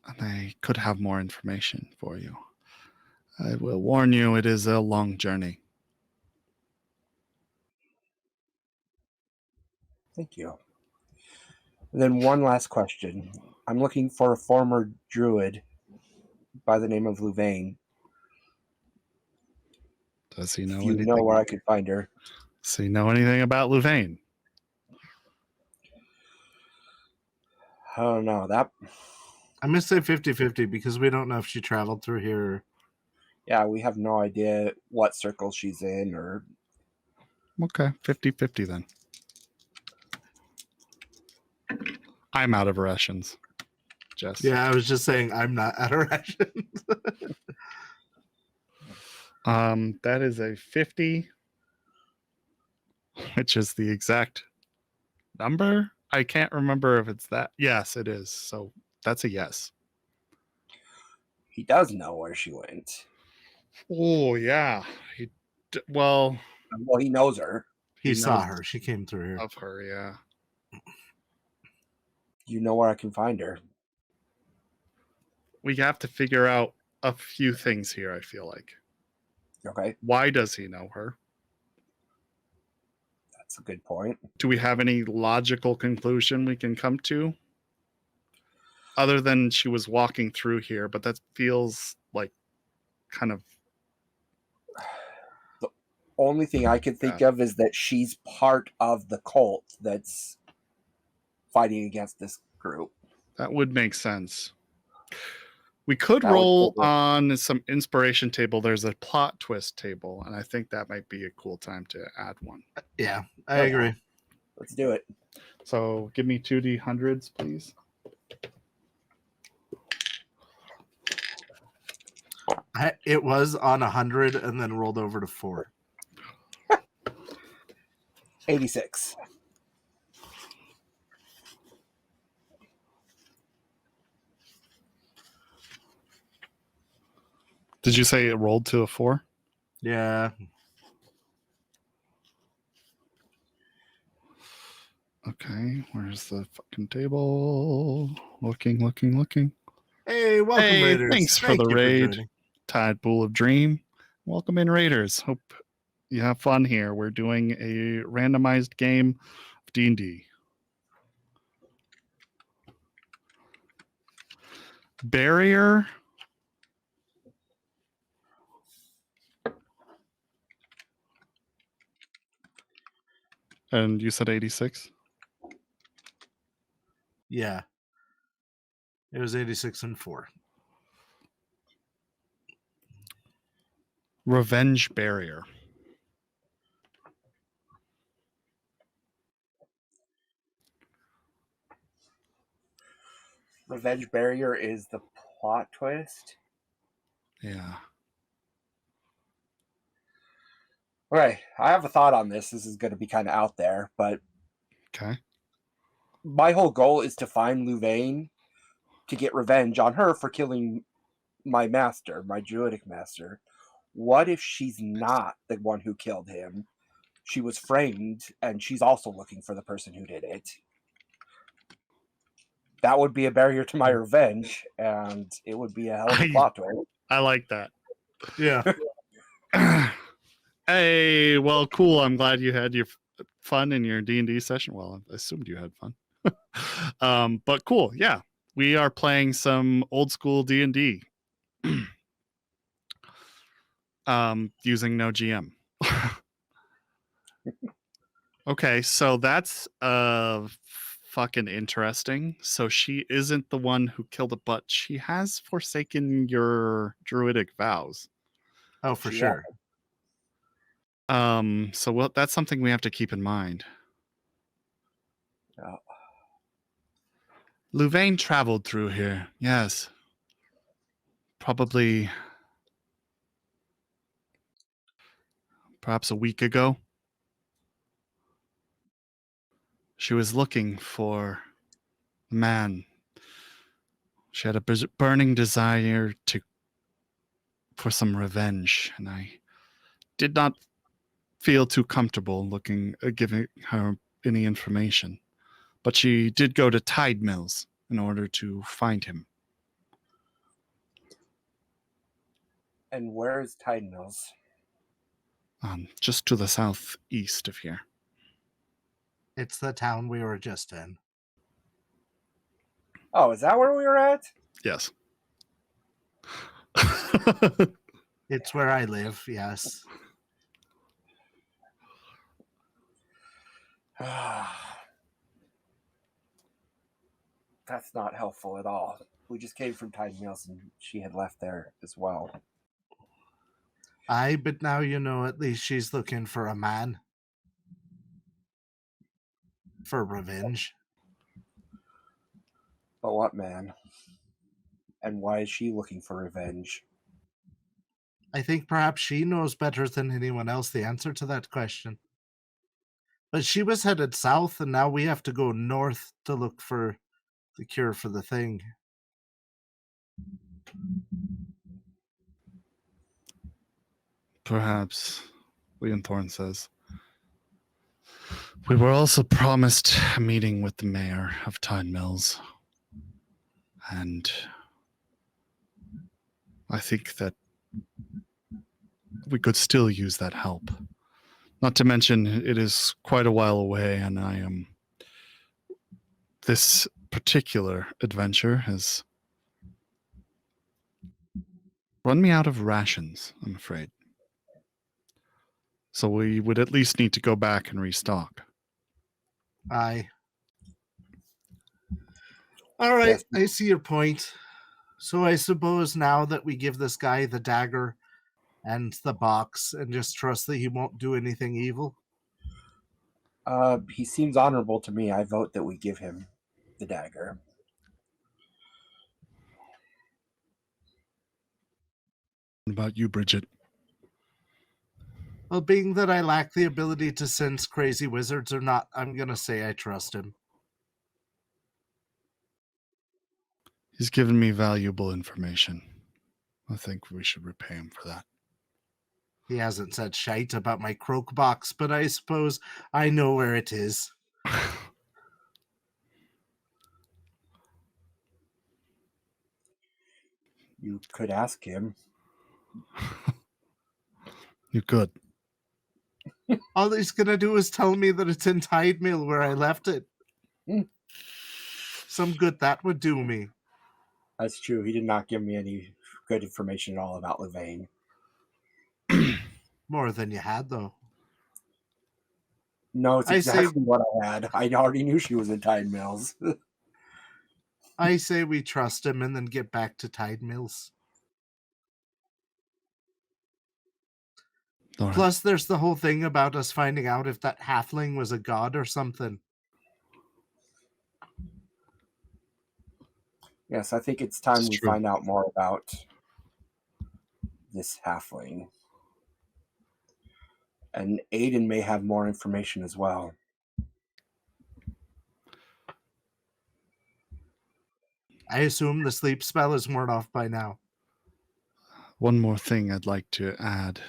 And they could have more information for you. I will warn you, it is a long journey. Thank you. And then one last question. I'm looking for a former druid by the name of Louvaine. Does he know If you anything? know where I could find her. Does he know anything about Louvaine? I don't know. That I'm going to say 50-50 because we don't know if she traveled through here. yeah, we have no idea what circle she's in or Okay, 50-50 then. I'm out of rations. Jess. Yeah, I was just saying I'm not out of rations. That is a 50, which is the exact number. I can't remember if it's that. Yes, it is. So that's a yes. he does know where she went. Oh, yeah. Well, He knows her. He saw knows her. She came through here. of her, yeah. You know where I can find her. We have to figure out a few things here, I feel like. Okay, Why does he know her? that's a good point. Do we have any logical conclusion we can come to? Other than she was walking through here, but that feels like kind of... The only thing I could think of is that she's part of the cult that's fighting against this group. That would make sense. We could That would roll still work. on some inspiration table. There's a plot twist table, and I think that might be a cool time to add one. Yeah, I Oh, yeah. agree. Let's do it. So give me 2d100s, please. It was on 100 and then rolled over to 4. 86. Did you say it rolled to a 4? Yeah. Okay, where's the fucking table? Looking. Hey, welcome, Hey, Raiders. thanks for Thank the you raid. joining. Tide Pool of Dream. Welcome in, Raiders. Hope you have fun here. We're doing a randomized game of D&D. Barrier. And you said 86? Yeah. It was 86 and 4. Revenge Barrier. Revenge Barrier is the plot twist. Yeah. All right, I have a thought on this. This is going to be kind of out there, but Okay. my whole goal is to find Louvaine to get revenge on her for killing my master, my druidic master. What if she's not the one who killed him? She was framed, and she's also looking for the person who did it. That would be a barrier to my revenge, and it would be a hell of a plot twist. I like that. Yeah. Hey, well, cool. I'm glad you had your fun in your D&D session. Well, I assumed you had fun. But cool. Yeah, we are playing some old school D&D using no GM. Okay, so that's fucking interesting. So she isn't the one who killed it, but she has forsaken your druidic vows. Oh, for Yeah. sure. So that's something we have to keep in mind. Yeah. Louvaine traveled through here. Yes. Probably perhaps a week ago. She was looking for a man. She had a burning desire for some revenge, and I did not feel too comfortable giving her any information. But she did go to Tide Mills in order to find him. And where is Tide Mills? Just to the southeast of here. It's the town we were just in. Oh, is that where we were at? Yes. It's where I live, yes. That's not helpful at all. We just came from Tide Mills, and she had left there as well. But now you know at least she's looking for a man. For revenge. But what man? And why is she looking for revenge? I think perhaps she knows better than anyone else the answer to that question. But she was headed south, and now we have to go north to look for the cure for the thing. Perhaps, Lianthorns says. We were also promised a meeting with the mayor of Tide Mills. And I think that we could still use that help. Not to mention, it is quite a while away, and this particular adventure has run me out of rations, I'm afraid. So we would at least need to go back and restock. Aye. All right, Yes. I see your point. So I suppose now that we give this guy the dagger and the box and just trust that he won't do anything evil. He seems honorable to me. I vote that we give him the dagger. What about you, Bridget? Well, being that I lack the ability to sense crazy wizards or not, I'm going to say I trust him. He's given me valuable information. I think we should repay him for that. He hasn't said shite about my croak box, but I suppose I know where it is. You could ask him. You could. All he's going to do is tell me that it's in Tide Mill where I left it. Some good that would do me. That's true. He did not give me any good information at all about Louvaine. More than you had, though. No, it's I say- exactly what I had. I already knew she was in Tide Mills. I say we trust him and then get back to Tide Mills. All right. Plus, there's the whole thing about us finding out if that halfling was a god or something. Yes, I think it's time It's we true. find out more about this halfling. And Aiden may have more information as well. I assume the sleep spell is worn off by now. One more thing I'd like to add.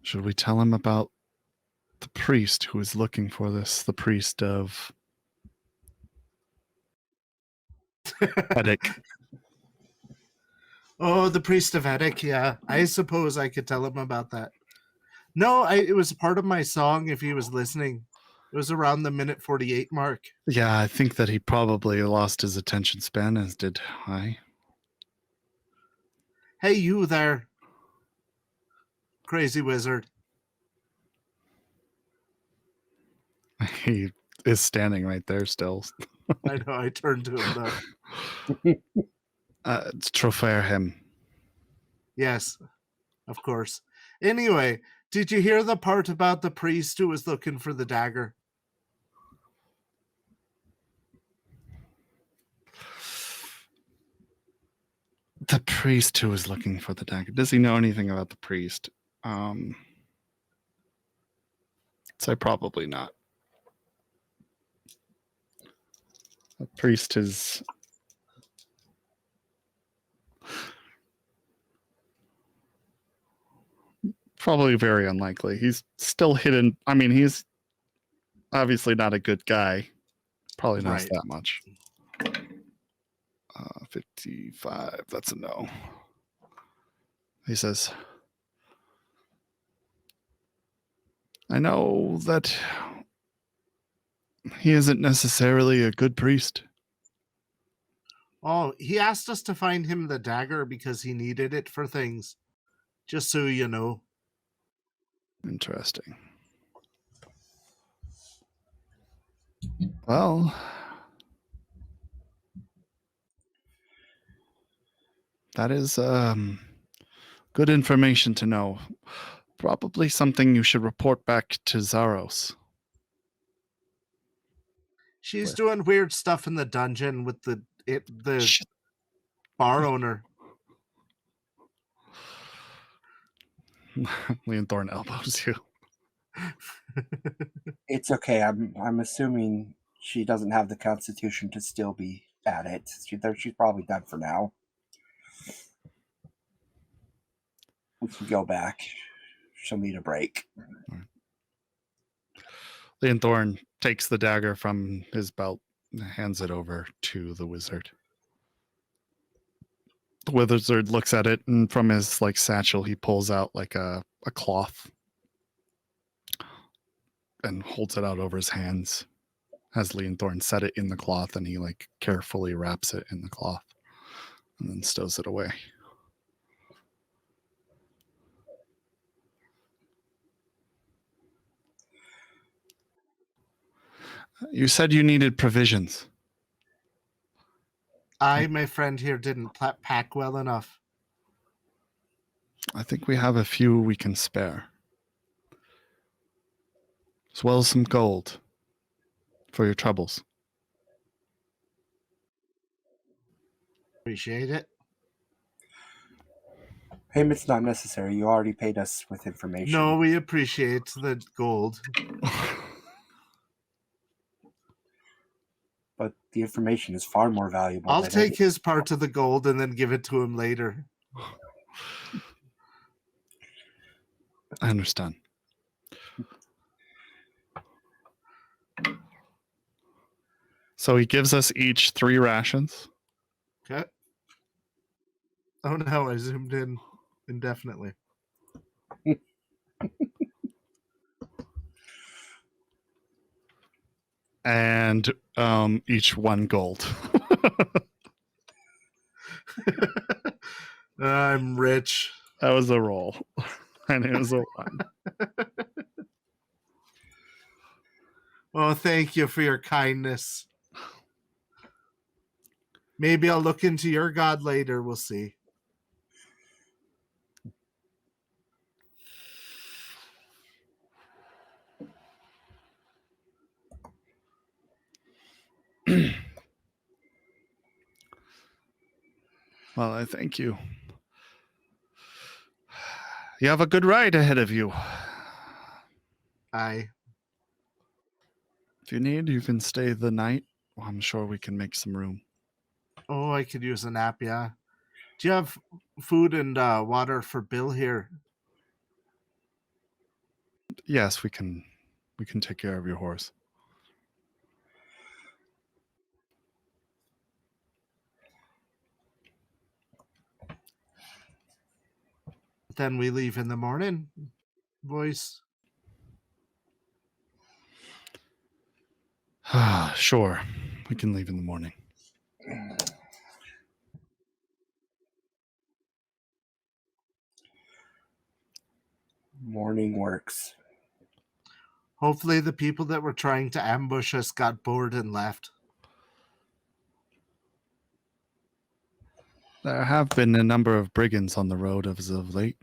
Should we tell him about the priest who is looking for this? The priest of Edic. Oh, the priest of Edic, yeah. I suppose I could tell him about that. No, it was part of my song if he was listening. It was around the minute 48 mark. Yeah, I think that he probably lost his attention span, as did I. Hey, you there. Crazy wizard. He is standing right there still. I know, I turned to him though. It's Trofairhem. Yes, of course. Anyway, did you hear the part about the priest who was looking for the dagger? The priest who is looking for the dagger. Does he know anything about the priest? Say probably not. The priest is probably very unlikely. He's still hidden. I mean, he's obviously not a good guy. Probably knows Right. that much. 55. That's a no. He says, I know that he isn't necessarily a good priest. Oh, he asked us to find him the dagger because he needed it for things. Just so you know. Interesting. Well, that is good information to know. Probably something you should report back to Zaros. She's Where? doing weird stuff in the dungeon with the Shit. bar owner. Lianthorn elbows you. It's okay. I'm assuming she doesn't have the constitution to still be at it. She's probably done for now. We can go back. She'll need a break. Lianthorn takes the dagger from his belt and hands it over to the wizard. The wizard looks at it, and from his satchel, he pulls out a cloth and holds it out over his hands. Has Lianthorn set it in the cloth, and he carefully wraps it in the cloth and then stows it away. You said you needed provisions. my friend here, didn't pack well enough. I think we have a few we can spare. As well as some gold for your troubles. Appreciate it. Payment's not necessary. You already paid us with information. No, we appreciate the gold. But the information is far more valuable. I'll than take his part of the gold and then give it to him later. I understand. So he gives us each 3 rations. Okay. Oh no, I zoomed in indefinitely. And each 1 gold. I'm rich. That was a roll. And it was a 1. Oh, thank you for your kindness. Maybe I'll look into your god later. We'll see. Well, I thank you. You have a good ride ahead of you. Aye. If you need, you can stay the night. Well, I'm sure we can make some room. Oh, I could use a nap, yeah. Do you have food and water for Bill here? Yes, we can take care of your horse. Then we leave in the morning, boys. Sure. We can leave in the morning. Morning works. Hopefully the people that were trying to ambush us got bored and left. There have been a number of brigands on the road as of late.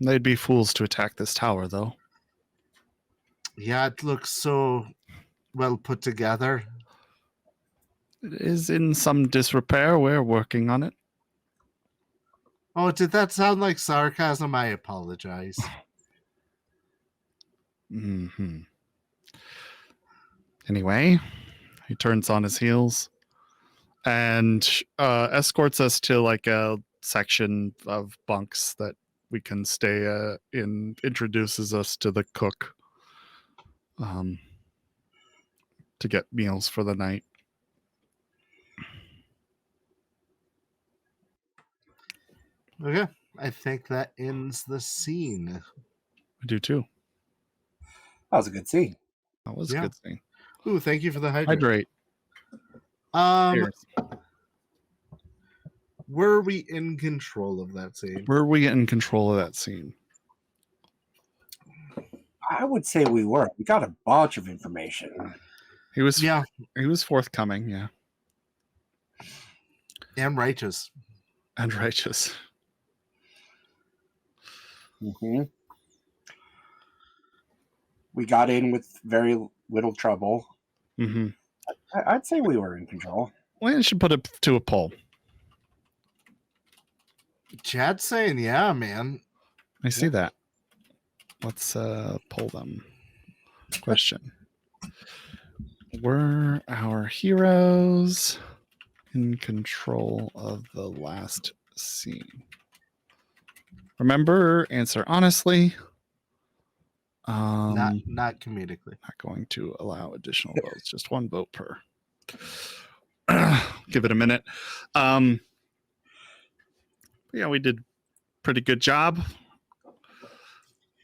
They'd be fools to attack this tower, though. Yeah, it looks so well put together. It is in some disrepair. We're working on it. Oh, did that sound like sarcasm? I apologize. Mm-hmm. Anyway, he turns on his heels and escorts us to like a section of bunks that we can stay in, introduces us to the cook to get meals for the night. Okay, I think that ends the scene. I do too. That was a good scene. That was Yeah. a good thing. Ooh, thank you for the hydrate. Cheers. Were we in control of that scene? Were we in control of that scene? I would say we were. We got a bunch of information. He was Yeah, he was forthcoming, yeah. and righteous. And righteous. Mm-hmm. We got in with very little trouble. Mm-hmm. I'd say we were in control. We should put it to a poll. Chad's saying, yeah, man. I see that. Let's poll them. Question. Were our heroes in control of the last scene? Remember, answer honestly. Not comedically. Not going to allow additional votes. Just 1 vote per. Give it a minute. Yeah, we did pretty good job.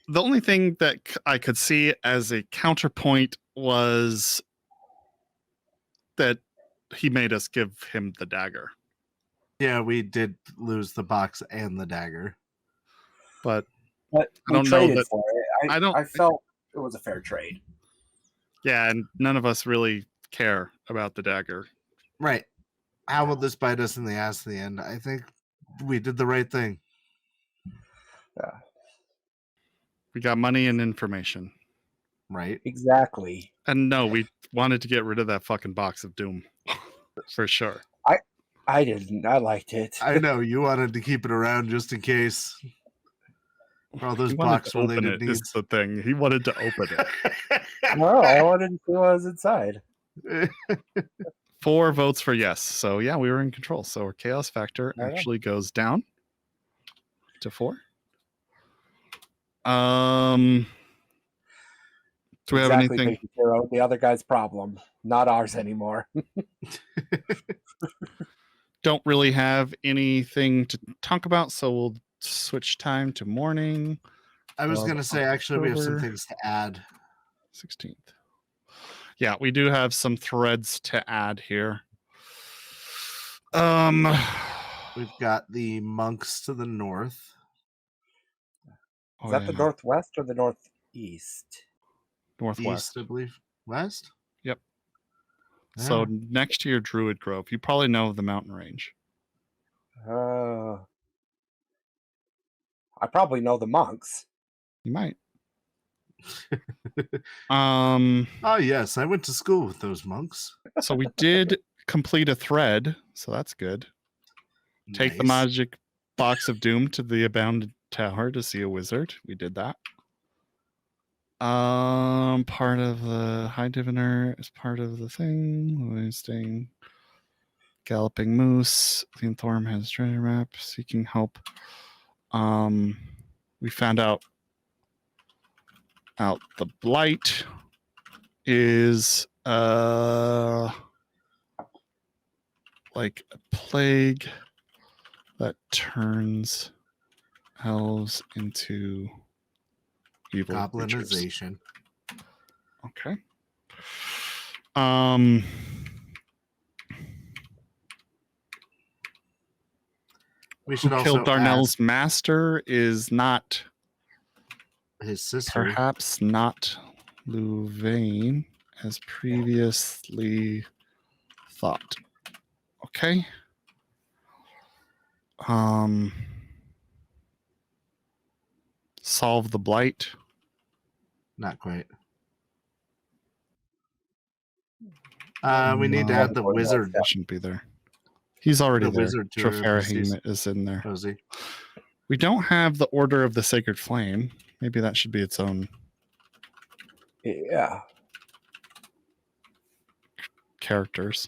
The only thing that I could see as a counterpoint was that he made us give him the dagger. Yeah, we did lose the box and the dagger. But But I don't we know traded that- for it. I don't- I felt it was a fair trade. Yeah, and none of us really care about the dagger. Right. How will this bite us in the ass in the end? I think we did the right thing. Yeah, We got money and information. Right. exactly. And no, we wanted to get rid of that fucking box of doom. For sure. I didn't. I liked it. I know you wanted to keep it around just in case. For all those He wanted box to open related it is needs. the thing. He wanted to open it. No, I wanted to see what was inside. 4 votes for yes. So yeah, we were in control. So our chaos factor Right on. actually goes down to 4. Do we have Exactly, anything? Baby Hero. The other guy's problem, not ours anymore. Don't really have anything to talk about, so we'll switch time to morning. I was of going to say, actually, we have some October things to add. 16th. Yeah, we do have some threads to add here. We've got the monks to the north. Is that the northwest or the northeast? Northwest? East, I believe. West? Yep. Yeah. So next to your Druid Grove, you probably know the mountain range. I probably know the monks. You might. Oh, yes. I went to school with those monks. So we did complete a thread, so that's good. Take the Nice. magic box of doom to the abandoned tower to see a wizard. We did that. Part of the High Diviner is part of the thing. Staying Galloping Moose. Lianthorns has treasure map. Seeking help. We found out the blight is like a plague that turns elves into evil creatures. Goblinization. Okay. We should Who also killed Darnell's master is not add his sister. perhaps not Louvaine as previously thought. Okay. Solve the blight. Not quite. We need to add the wizard. That shouldn't be there. He's already The there. wizard to Trofarahim is in there. Cozy. We don't have the Order of the Sacred Flame. Maybe that should be its own Yeah. characters.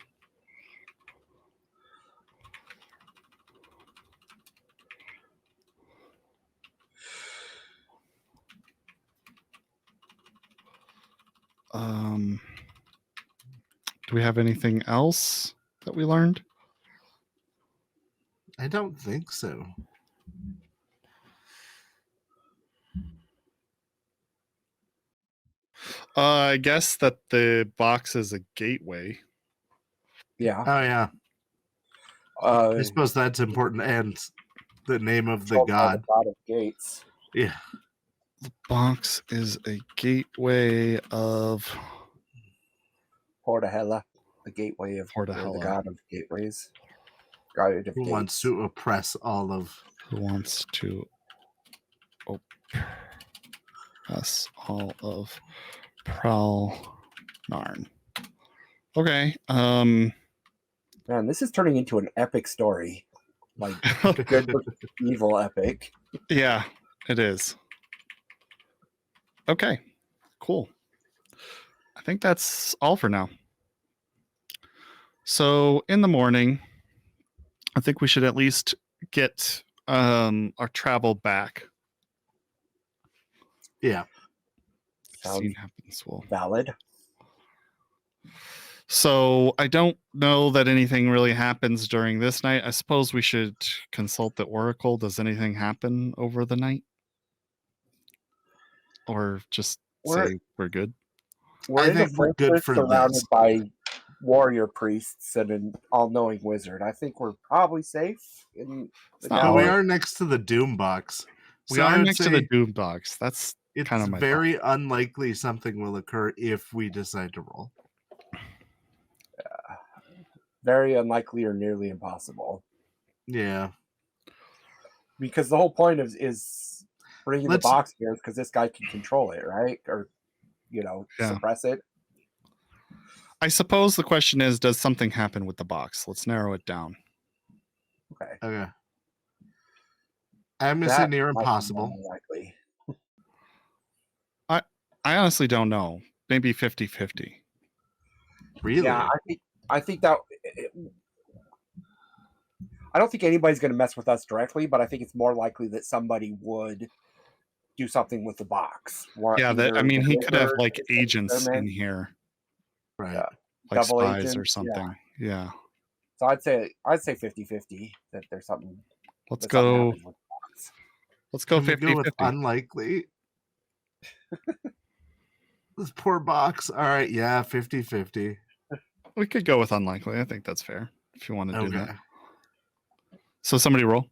Do we have anything else that we learned? I don't think so. I guess that the box is a gateway. Yeah. Oh, yeah. I suppose that's important. And the name of the god. The god of gates. Yeah. The box is a gateway of Portahella, the gateway of Portahella. the god of gateways. God of Who wants to oppress all of? Who wants to oppress all of Pralnarn? Okay. Man, this is turning into an epic story. Like good versus evil epic. Yeah, it is. Okay, cool. I think that's all for now. So in the morning, I think we should at least get our travel back. Yeah. Sounds happens well. valid. So I don't know that anything really happens during this night. I suppose we should consult the Oracle. Does anything happen over the night? Or just say we're good? We're in a fortress surrounded by warrior priests and an all-knowing wizard. I think we're probably safe. We are next to the Doom box. We are next to the Doom box. It's Kind of my very unlikely something will occur if we decide to roll. Very unlikely or nearly impossible. Yeah. Because the whole point is bringing Let's- the box here because this guy can control it, right? Or, Yeah. suppress it. I suppose the question is, does something happen with the box? Let's narrow it down. Okay. Okay. I'm gonna say near might be impossible. more likely. I honestly don't know. Maybe 50-50. Really? Yeah, I think that I don't think anybody's going to mess with us directly, but I think it's more likely that somebody would do something with the box. Yeah, Either he the could have wizard, like the agents in experiment, here, Right. Yeah. like double spies or agents, something. Yeah. So I'd say 50-50 that there's something. Let's that something go. happens with the box. Let's go Can we go with 50-50. unlikely? This poor box. All right, yeah, 50-50. We could go with unlikely. I think that's fair if you want to do that. Okay. So somebody roll.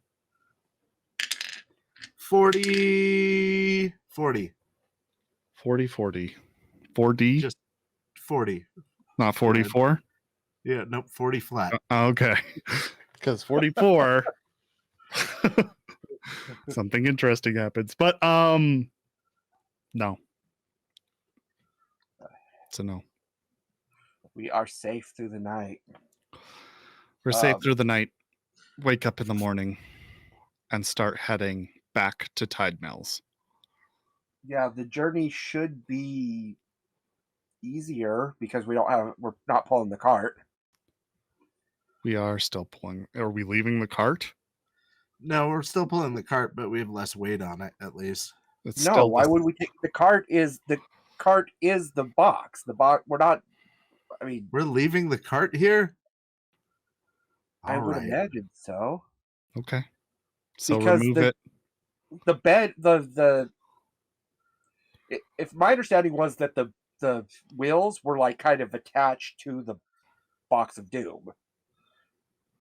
40. 40. 4D, Just 40. not 44. Yeah, nope, 40 flat. Okay. Because 44 something interesting happens. But no. It's a no. We are safe through the night. We're safe through the night. Wake up in the morning and start heading back to Tide Mills. Yeah, the journey should be easier because we're not pulling the cart. We are still pulling. Are we leaving the cart? No, we're still pulling the cart, but we have less weight on it at least. It's No, still why would we take the cart? Is the box? The box. We're not. I mean, We're leaving the cart here? I All would right. imagine so. Okay. So Because remove it. The bed, if my understanding was that the wheels were like kind of attached to the box of doom,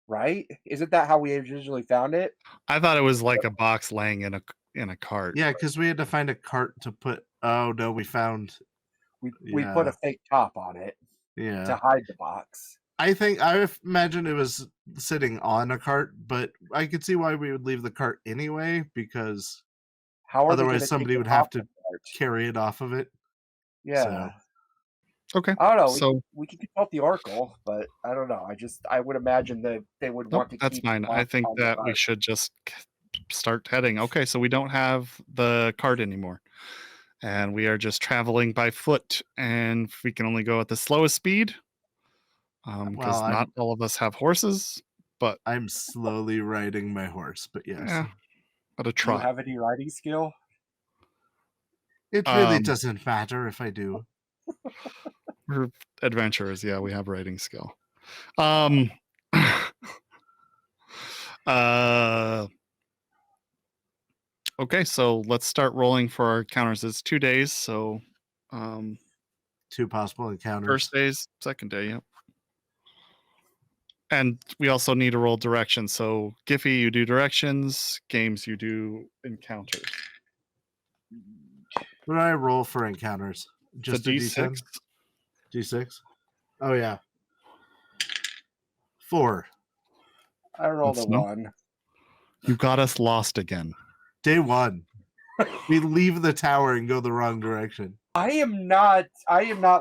right? Isn't that how we originally found it? I thought it was like a box laying in a cart. Yeah, because we had to find a cart to put. Oh no, we found. We Yeah. put a fake top on it to Yeah, hide the box. I imagine it was sitting on a cart, but I could see why we would leave the cart anyway, because How are they otherwise gonna somebody take would it have off to the cart? carry it off of it. Yeah. So, Okay. I don't know. So We could consult the Oracle, but I don't know. I would imagine that they would nope, want to that's keep fine. the I box think on the that we cart. should just start heading. Okay, so we don't have the cart anymore. And we are just traveling by foot, and we can only go at the slowest speed. Because Well, not all of us have horses, but I'm slowly riding my horse, but yes, yeah, at a Do you trot. have any riding skill? it really Um, doesn't matter if I do. We're adventurers. Yeah, we have riding skill. Okay, so let's start rolling for our counters. It's 2 days, so 2 possible encounters. first day's second day, yep. And we also need to roll directions. So Giphy, you do directions. Games, you do encounters. What do I roll for encounters? Just the a D6. D10? D6? Oh yeah. 4. I rolled That's a no. 1. You got us lost again. Day 1. We leave the tower and go the wrong direction. I am not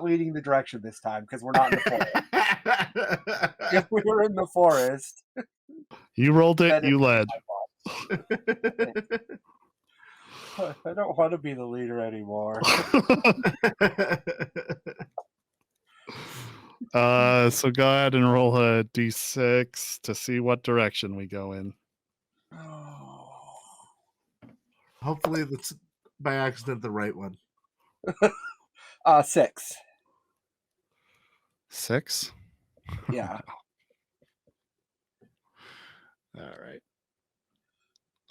leading the direction this time because we're not in the forest. If we were in the forest, You rolled it, then you led. I don't want to be the leader anymore. So go ahead and roll a D6 to see what direction we go in. Hopefully that's by accident the right one. 6. 6? Yeah. All right.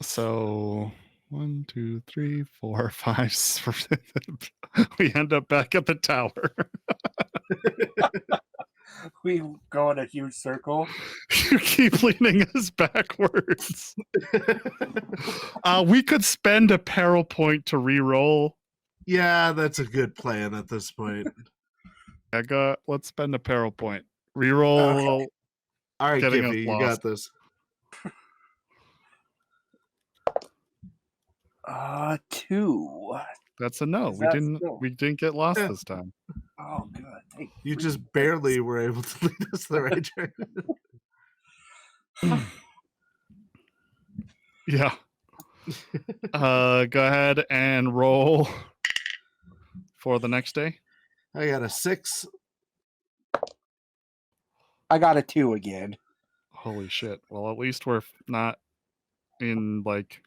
So 1, 2, 3, 4, 5. We end up back at the tower. We go in a huge circle. You keep leading us backwards. We could spend a peril point to re-roll Yeah, that's a good plan at this point. Let's spend a peril point. Reroll. All right, Getting us Kiffy, you lost. got this. 2. That's a no. Is that still- We didn't get lost Yeah. this time. Oh, good. Hey, You freaking just barely were able to lead us the right direction. Yeah. Go ahead and roll for the next day. I got a 6. I got a 2 again. Holy shit. Well, at least we're not in like.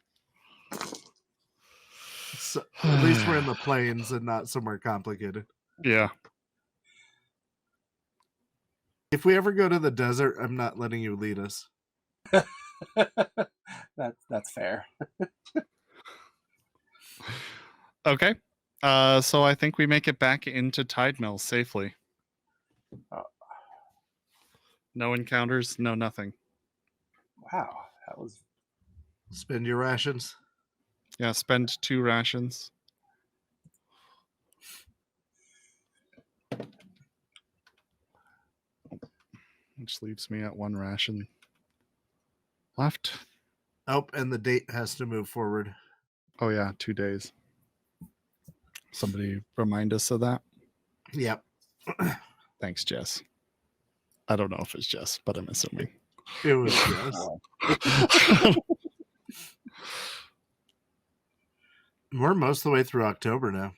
So, at least we're in the plains and not somewhere complicated. Yeah. If we ever go to the desert, I'm not letting you lead us. That's fair. Okay. So I think we make it back into Tide Mills safely. No encounters, no nothing. Wow, that was Spend your rations. Yeah, spend 2 rations. Which leaves me at 1 ration left. Oh, and the date has to move forward. Oh yeah, 2 days. Somebody remind us of that. Yep. Thanks, Jess. I don't know if it's Jess, but I'm assuming. It was yes. We're most of the way through October now.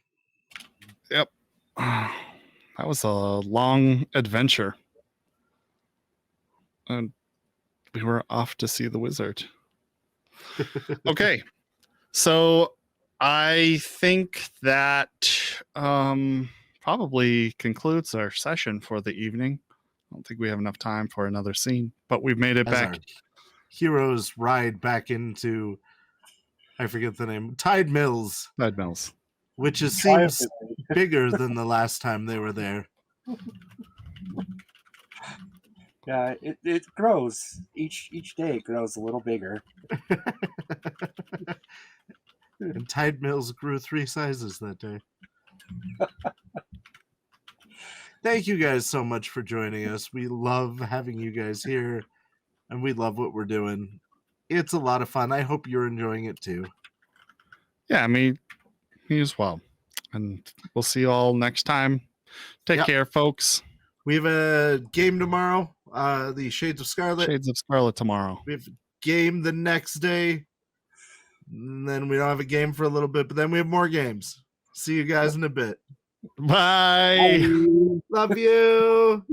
Yep. That was a long adventure. And we were off to see the wizard. Okay. So I think that probably concludes our session for the evening. I don't think we have enough time for another scene, but we've made it As back. our heroes ride back into, I forget the name, Tide Mills, Tide Mills. which seems bigger than the last time they were there. Yeah, it grows each day. It grows a little bigger. And Tide Mills grew 3 sizes that day. Thank you guys so much for joining us. We love having you guys here, and we love what we're doing. It's a lot of fun. I hope you're enjoying it too. Yeah, me as well. And we'll see you all next time. Take Yep. care, folks. We have a game tomorrow, the Shades of Scarlet. Shades of Scarlet tomorrow. We have a game the next day. And then we don't have a game for a little bit, but then we have more games. See you guys in a bit. Bye. Love you.